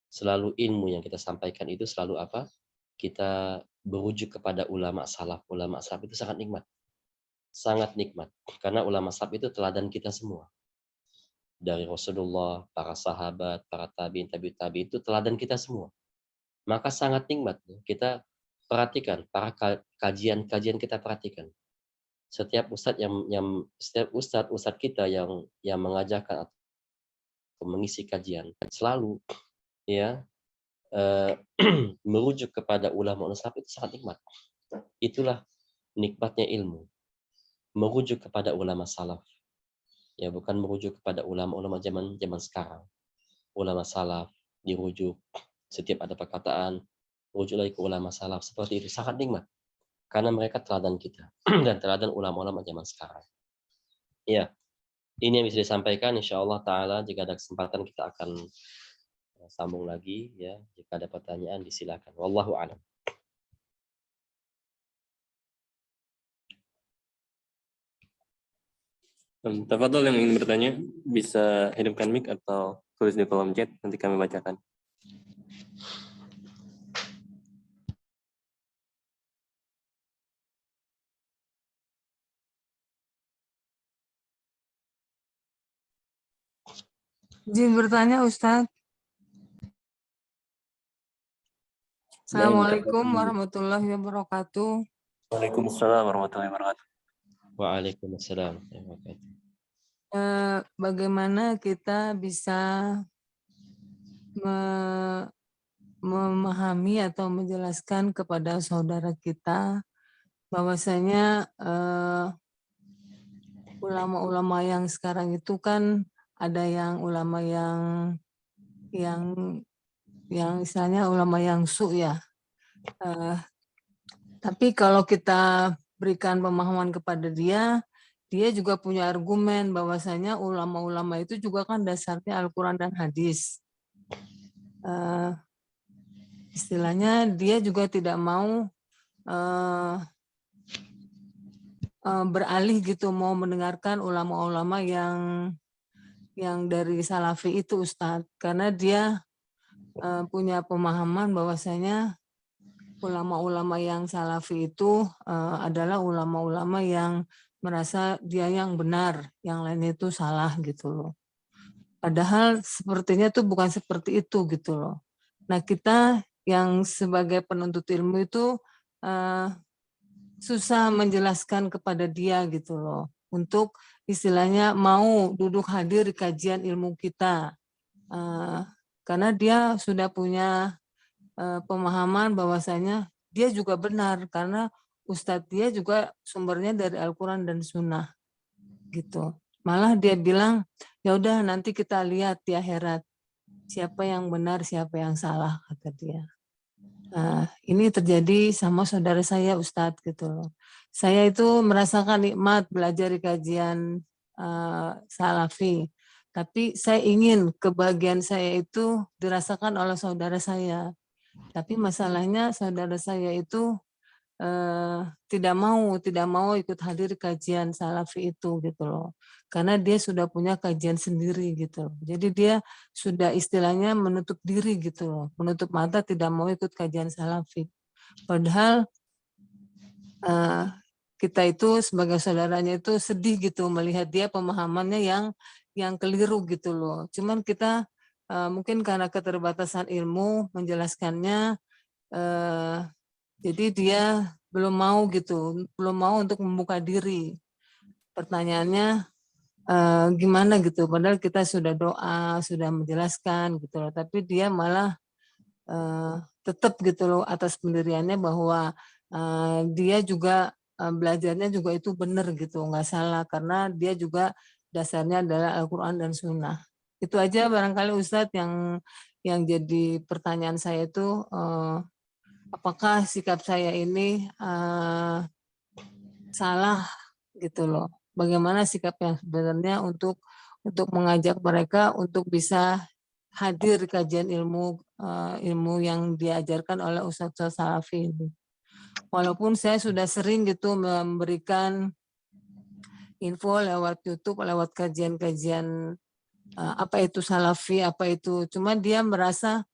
selalu ilmu yang kita sampaikan itu selalu apa? Kita berujuk kepada ulama salaf. Ulama salaf itu sangat nikmat. Sangat nikmat. Karena ulama salaf itu teladan kita semua. Dari Rasulullah, para sahabat, para tabi'in, tabi'ut itu teladan kita semua. Maka sangat nikmat. Kita perhatikan, para kajian-kajian kita perhatikan. Setiap ustadz kita yang mengajarkan atau mengisi kajian selalu ya merujuk kepada ulama salaf itu sangat nikmat. Itulah nikmatnya ilmu. Merujuk kepada ulama salaf. Ya, bukan merujuk kepada ulama-ulama zaman sekarang. Ulama salaf dirujuk, setiap ada perkataan rujuk lagi ke ulama salaf, seperti itu sangat nikmat karena mereka teladan kita dan teladan ulama-ulama zaman sekarang. Ya, ini yang bisa disampaikan, insyaallah taala jika ada kesempatan kita akan sambung lagi ya. Jika ada pertanyaan disilakan. Wallahu a'lam.
Tafadhol yang ingin bertanya bisa hidupkan mic atau tulis di kolom chat, nanti kami bacakan.
Izin bertanya, Ustadz. Assalamualaikum warahmatullahi wabarakatuh.
Waalaikumsalam warahmatullahi wabarakatuh.
Waalaikumsalam.
Bagaimana kita bisa memahami atau menjelaskan kepada saudara kita bahwasanya ulama-ulama yang sekarang itu kan ada yang ulama yang misalnya ulama yang ya. Tapi kalau kita berikan pemahaman kepada dia juga punya argumen bahwasanya ulama-ulama itu juga kan dasarnya Al-Quran dan hadis. Istilahnya dia juga tidak mau beralih gitu, mau mendengarkan ulama-ulama yang dari Salafi itu, Ustadz, karena dia punya pemahaman bahwasanya ulama-ulama yang Salafi itu adalah ulama-ulama yang merasa dia yang benar, yang lainnya itu salah gitu loh. Padahal sepertinya tuh bukan seperti itu gitu loh. Nah, kita yang sebagai penuntut ilmu itu susah menjelaskan kepada dia gitu loh, untuk istilahnya mau duduk hadir di kajian ilmu kita, karena dia sudah punya pemahaman bahwasanya dia juga benar karena Ustadz dia juga sumbernya dari Al-Quran dan Sunnah gitu. Malah dia bilang, ya udah nanti kita lihat di akhirat siapa yang benar siapa yang salah, kata dia. Ini terjadi sama saudara saya, Ustadz gitu loh. Saya itu merasakan nikmat belajar di kajian Salafi, tapi saya ingin kebahagiaan saya itu dirasakan oleh saudara saya. Tapi masalahnya saudara saya itu tidak mau ikut hadir kajian Salafi itu gitu loh, karena dia sudah punya kajian sendiri gitu loh. Jadi dia sudah istilahnya menutup diri gitu loh, menutup mata, tidak mau ikut kajian Salafi. Padahal kita itu sebagai saudaranya itu sedih gitu melihat dia pemahamannya yang keliru gitu loh. Cuman kita mungkin karena keterbatasan ilmu menjelaskannya, jadi dia belum mau gitu, belum mau untuk membuka diri. Pertanyaannya gimana gitu, padahal kita sudah doa, sudah menjelaskan gitu loh, tapi dia malah tetap gitu loh atas pendiriannya bahwa dia juga belajarnya juga itu benar gitu, nggak salah, karena dia juga dasarnya adalah Al-Quran dan Sunnah. Itu aja barangkali Ustadz yang jadi pertanyaan saya itu, apakah sikap saya ini salah gitu loh. Bagaimana sikap yang sebenarnya untuk mengajak mereka untuk bisa hadir di kajian ilmu yang diajarkan oleh Ustadz Salafi ini. Walaupun saya sudah sering gitu memberikan info lewat YouTube, lewat kajian-kajian apa itu Salafi, apa itu, cuma dia merasa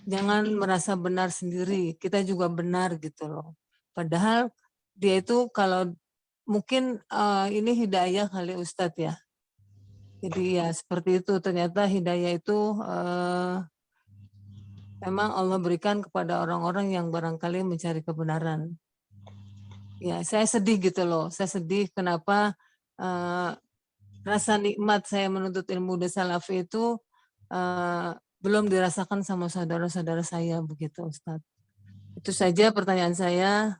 jangan merasa benar sendiri, kita juga benar gitu loh. Padahal dia itu kalau mungkin ini hidayah kali Ustadz ya. Jadi ya seperti itu, ternyata hidayah itu memang Allah berikan kepada orang-orang yang barangkali mencari kebenaran. Ya, saya sedih gitu loh, saya sedih kenapa rasa nikmat saya menuntut ilmu di Salafi itu belum dirasakan sama saudara-saudara saya begitu, Ustadz. Itu saja pertanyaan saya.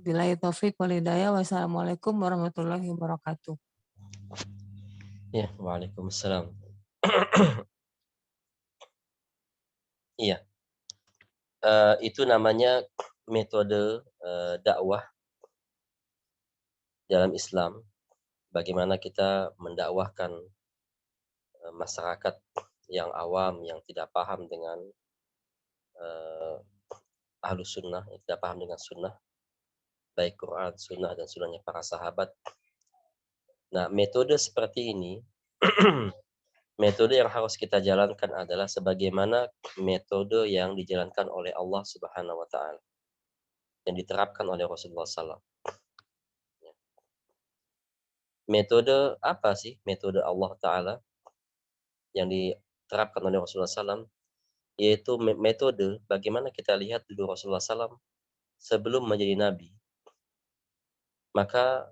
Billahi taufik wal hidayah. Wassalamualaikum warahmatullahi wabarakatuh.
Ya, waalaikumsalam. Iya, itu namanya metode dakwah dalam Islam. Bagaimana kita mendakwahkan masyarakat yang awam, yang tidak paham dengan uh, ahlus sunnah, yang tidak paham dengan sunnah, baik Quran, sunnah, dan sunnahnya para sahabat. Nah, metode seperti ini, metode yang harus kita jalankan adalah sebagaimana metode yang dijalankan oleh Allah Subhanahu wa Ta'ala, yang diterapkan oleh Rasulullah SAW. Metode apa sih metode Allah Ta'ala yang diterapkan oleh Rasulullah SAW? Yaitu metode bagaimana kita lihat dulu Rasulullah SAW sebelum menjadi Nabi. Maka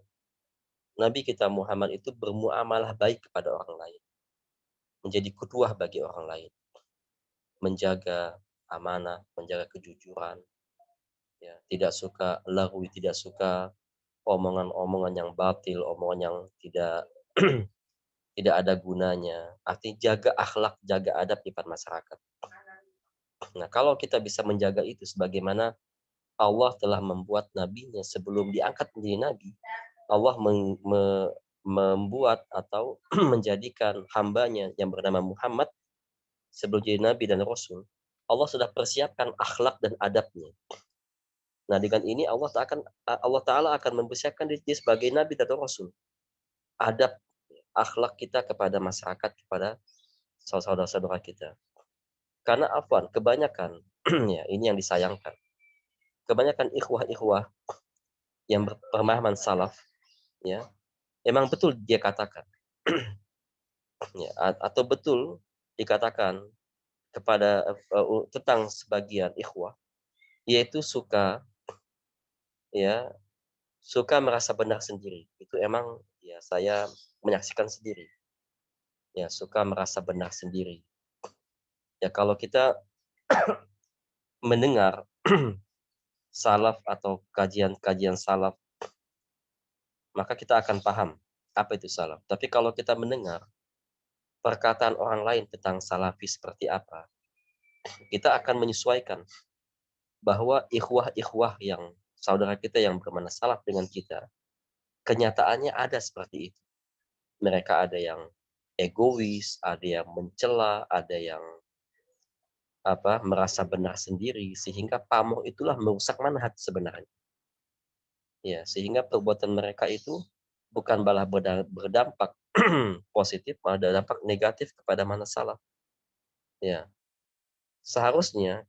Nabi kita Muhammad itu bermuamalah baik kepada orang lain, menjadi qudwah bagi orang lain, menjaga amanah, menjaga kejujuran, ya, tidak suka lagwi, tidak suka omongan-omongan yang batil, omongan yang tidak tidak ada gunanya. Artinya jaga akhlak, jaga adab di depan masyarakat. Nah, kalau kita bisa menjaga itu sebagaimana Allah telah membuat nabinya sebelum diangkat menjadi nabi, Allah membuat atau menjadikan hambanya yang bernama Muhammad sebelum jadi nabi dan rasul. Allah sudah persiapkan akhlak dan adabnya. Nah, dengan ini Allah Ta'ala akan mempersiapkan dia sebagai nabi dan rasul. Adab, akhlak kita kepada masyarakat, kepada saudara-saudara kita. Karena kebanyakan ya, ini yang disayangkan. Kebanyakan ikhwah-ikhwah yang berpemahaman salaf, ya, emang betul dia katakan, ya, atau betul dikatakan kepada tentang sebagian ikhwah, yaitu suka merasa benar sendiri. Itu emang ya saya menyaksikan sendiri. Ya, suka merasa benar sendiri. Ya, kalau kita mendengar salaf atau kajian-kajian salaf, maka kita akan paham apa itu salaf. Tapi kalau kita mendengar perkataan orang lain tentang salafi seperti apa, kita akan menyesuaikan bahwa ikhwah-ikhwah yang saudara kita yang bermana salaf dengan kita, kenyataannya ada seperti itu. Mereka ada yang egois, ada yang mencela, ada yang merasa benar sendiri, sehingga pamor itulah merusak manhaj sebenarnya. Ya, sehingga perbuatan mereka itu bukan malah berdampak positif, malah berdampak negatif kepada mana salaf. Ya, seharusnya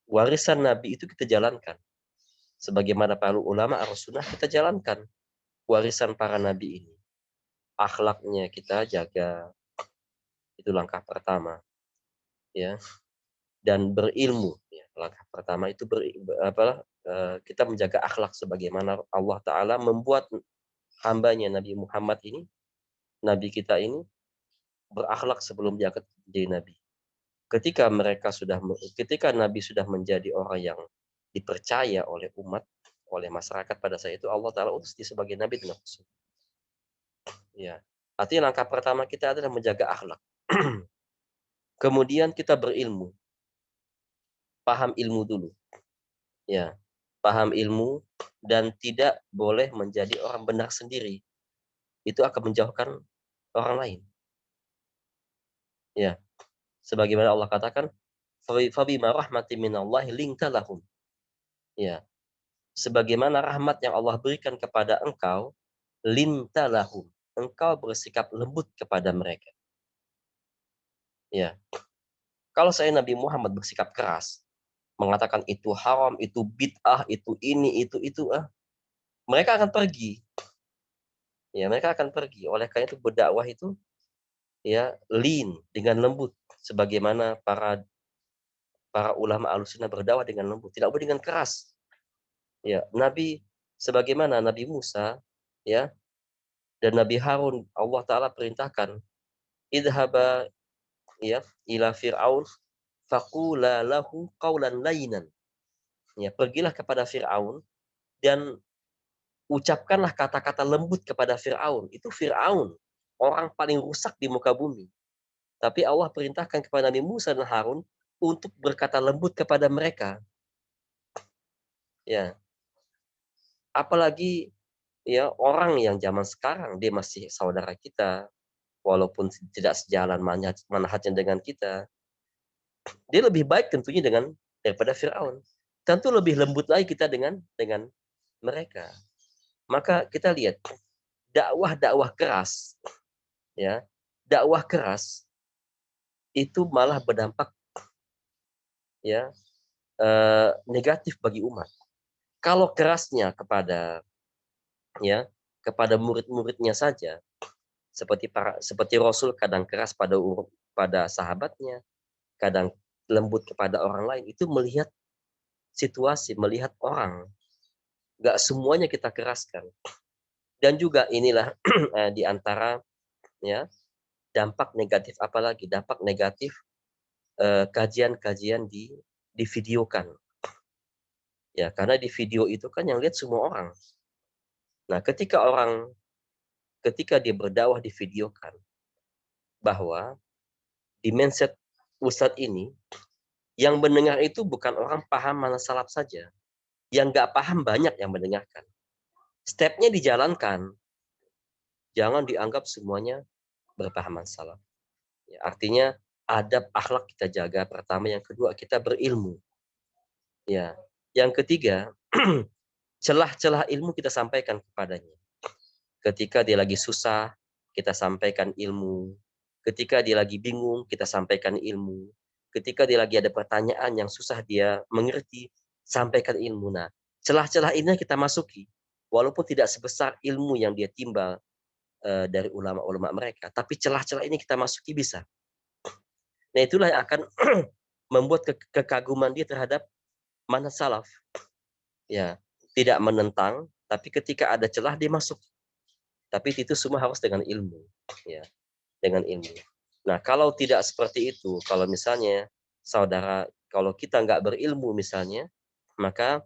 warisan Nabi itu kita jalankan. Sebagaimana para ulama ar-sunnah kita jalankan warisan para Nabi ini. Akhlaknya kita jaga, itu langkah pertama. Ya, dan berilmu. Ya, langkah pertama itu kita menjaga akhlak sebagaimana Allah Ta'ala membuat hambanya Nabi Muhammad ini, Nabi kita ini, berakhlak sebelum diangkat menjadi Nabi. Ketika Nabi sudah menjadi orang yang dipercaya oleh umat, oleh masyarakat pada saat itu, Allah Ta'ala utus dia sebagai Nabi dan Rasul. Ya. Artinya langkah pertama kita adalah menjaga akhlak. Kemudian kita berilmu. Paham ilmu dulu. Ya. Paham ilmu dan tidak boleh menjadi orang benar sendiri. Itu akan menjauhkan orang lain. Ya. Sebagaimana Allah katakan, "Fabima rahmatin minallahi linta lahum." Ya. Sebagaimana rahmat yang Allah berikan kepada engkau, linta lahum. Engkau bersikap lembut kepada mereka. Ya. Kalau saya Nabi Muhammad bersikap keras, mengatakan itu haram, itu bid'ah, itu ini, itu, mereka akan pergi. Ya, mereka akan pergi. Oleh karena itu berdakwah itu ya lean, dengan lembut, sebagaimana para ulama Ahlussunnah berdakwah dengan lembut, tidak boleh dengan keras. Ya, sebagaimana Nabi Musa, ya, dan Nabi Harun, Allah Ta'ala perintahkan, idhaba ya ila fir'aun faqula lahu qawlan lainan. Ya, pergilah kepada Fir'aun dan ucapkanlah kata-kata lembut kepada Fir'aun. Itu Fir'aun, orang paling rusak di muka bumi. Tapi Allah perintahkan kepada Nabi Musa dan Harun untuk berkata lembut kepada mereka. Ya, apalagi ya orang yang zaman sekarang dia masih saudara kita, walaupun tidak sejalan manhajnya dengan kita, dia lebih baik tentunya daripada Fir'aun. Tentu lebih lembut lagi kita dengan mereka. Maka kita lihat dakwah keras, ya, dakwah keras itu malah berdampak ya negatif bagi umat. Kalau kerasnya kepada murid-muridnya saja, seperti Rasul kadang keras pada sahabatnya, kadang lembut kepada orang lain, itu melihat situasi, melihat orang. Gak semuanya kita keraskan. Dan juga inilah di antara ya dampak negatif, apalagi dampak negatif kajian-kajian di videokan. Ya, karena di video itu kan yang lihat semua orang. Nah, ketika dia berdakwah di videokan, bahwa di mindset Ustadz ini, yang mendengar itu bukan orang paham mana salaf saja. Yang nggak paham banyak yang mendengarkan. Stepnya dijalankan. Jangan dianggap semuanya berpahaman salaf. Ya, artinya adab akhlak kita jaga pertama, yang kedua kita berilmu. Ya, yang ketiga celah-celah ilmu kita sampaikan kepadanya. Ketika dia lagi susah, kita sampaikan ilmu. Ketika dia lagi bingung, kita sampaikan ilmu. Ketika dia lagi ada pertanyaan yang susah dia mengerti, sampaikan ilmu. Nah, celah-celah ini kita masuki. Walaupun tidak sebesar ilmu yang dia timbal dari ulama-ulama mereka, tapi celah-celah ini kita masuki bisa. Nah, itulah yang akan membuat kekaguman dia terhadap manhaj salaf. Ya, tidak menentang, tapi ketika ada celah dia masuk. Tapi itu semua harus dengan ilmu, ya, dengan ilmu. Nah, kalau tidak seperti itu, kalau misalnya saudara, kalau kita nggak berilmu misalnya, maka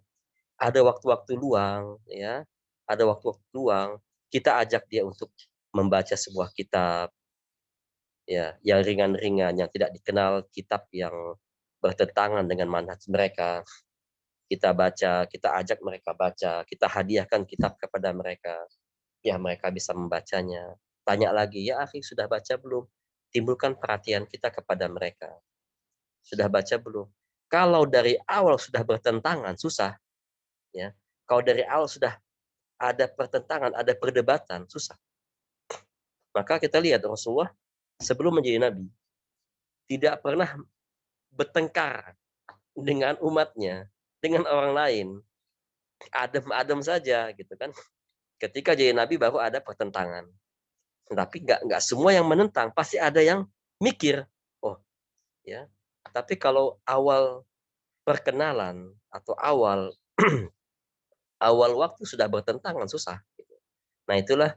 ada waktu-waktu luang, ya, ada waktu-waktu luang, kita ajak dia untuk membaca sebuah kitab, ya, yang ringan-ringan, yang tidak dikenal, kitab yang bertentangan dengan manhaj mereka. Kita baca, kita ajak mereka baca, kita hadiahkan kitab kepada mereka. Ya, mereka bisa membacanya. Tanya lagi, ya akhi, sudah baca belum? Timbulkan perhatian kita kepada mereka. Sudah baca belum? Kalau dari awal sudah bertentangan, susah. Ya. Kalau dari awal sudah ada pertentangan, ada perdebatan, susah. Maka kita lihat Rasulullah sebelum menjadi nabi tidak pernah bertengkar dengan umatnya, dengan orang lain. Adem-adem saja gitu kan. Ketika jadi nabi baru ada pertentangan. Tapi nggak semua yang menentang, pasti ada yang mikir. Oh, ya. Tapi kalau awal perkenalan atau awal waktu sudah bertentangan, susah. Nah, itulah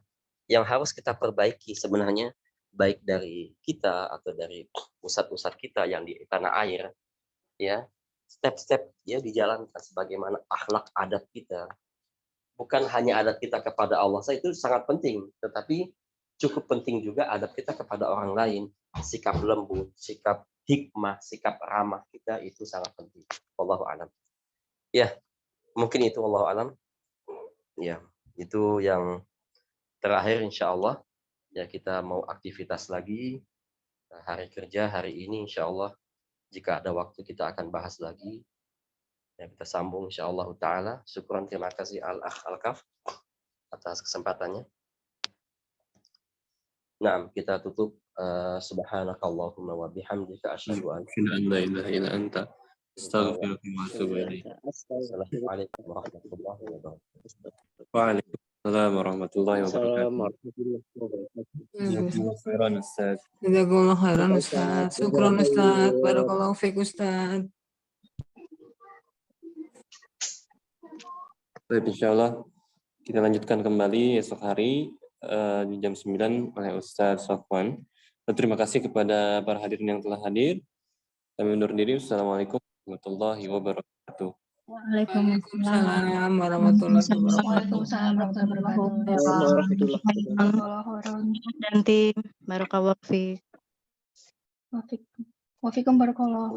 yang harus kita perbaiki sebenarnya, baik dari kita atau dari ustadz-ustadz kita yang di tanah air, ya. Step-step ya dijalankan sebagaimana akhlak adab kita. Bukan hanya adab kita kepada Allah saja, itu sangat penting, tetapi cukup penting juga adab kita kepada orang lain, sikap lembut, sikap hikmah, sikap ramah kita itu sangat penting. Wallahu a'lam. Ya, mungkin itu wallahu a'lam. Ya, itu yang terakhir insya Allah. Ya, kita mau aktivitas lagi hari kerja hari ini insya Allah. Jika ada waktu kita akan bahas lagi. Ya, kita sambung insya Allah ta'ala. Syukuran, terima kasih Al-Akh Al-Kaf atas kesempatannya. Nah, kita tutup. Subhanakallahumma wa bihamdika asyhadu an
la ilaha illa anta astaghfiruka wa atubu ilaik.
Assalamualaikum warahmatullahi wabarakatuh.
Waalaikumsalam warahmatullahi wabarakatuh. Jazakumullah khairan Ustaz.
Jazakumullah khairan Ustaz. Syukron Ustaz. Barakallahu fiik Ustaz.
Baik, insyaallah kita lanjutkan kembali esok hari di jam 9 oleh Ustaz Sofwan. Dan terima kasih kepada para hadirin yang telah hadir. Kami undur diri. Assalamualaikum warahmatullahi wabarakatuh.
Waalaikumsalam warahmatullahi wabarakatuh.
Waalaikumsalam warahmatullahi wabarakatuh.
Warahmatullahi dan tim Barakallahu fiik.
Wafikum barakallah.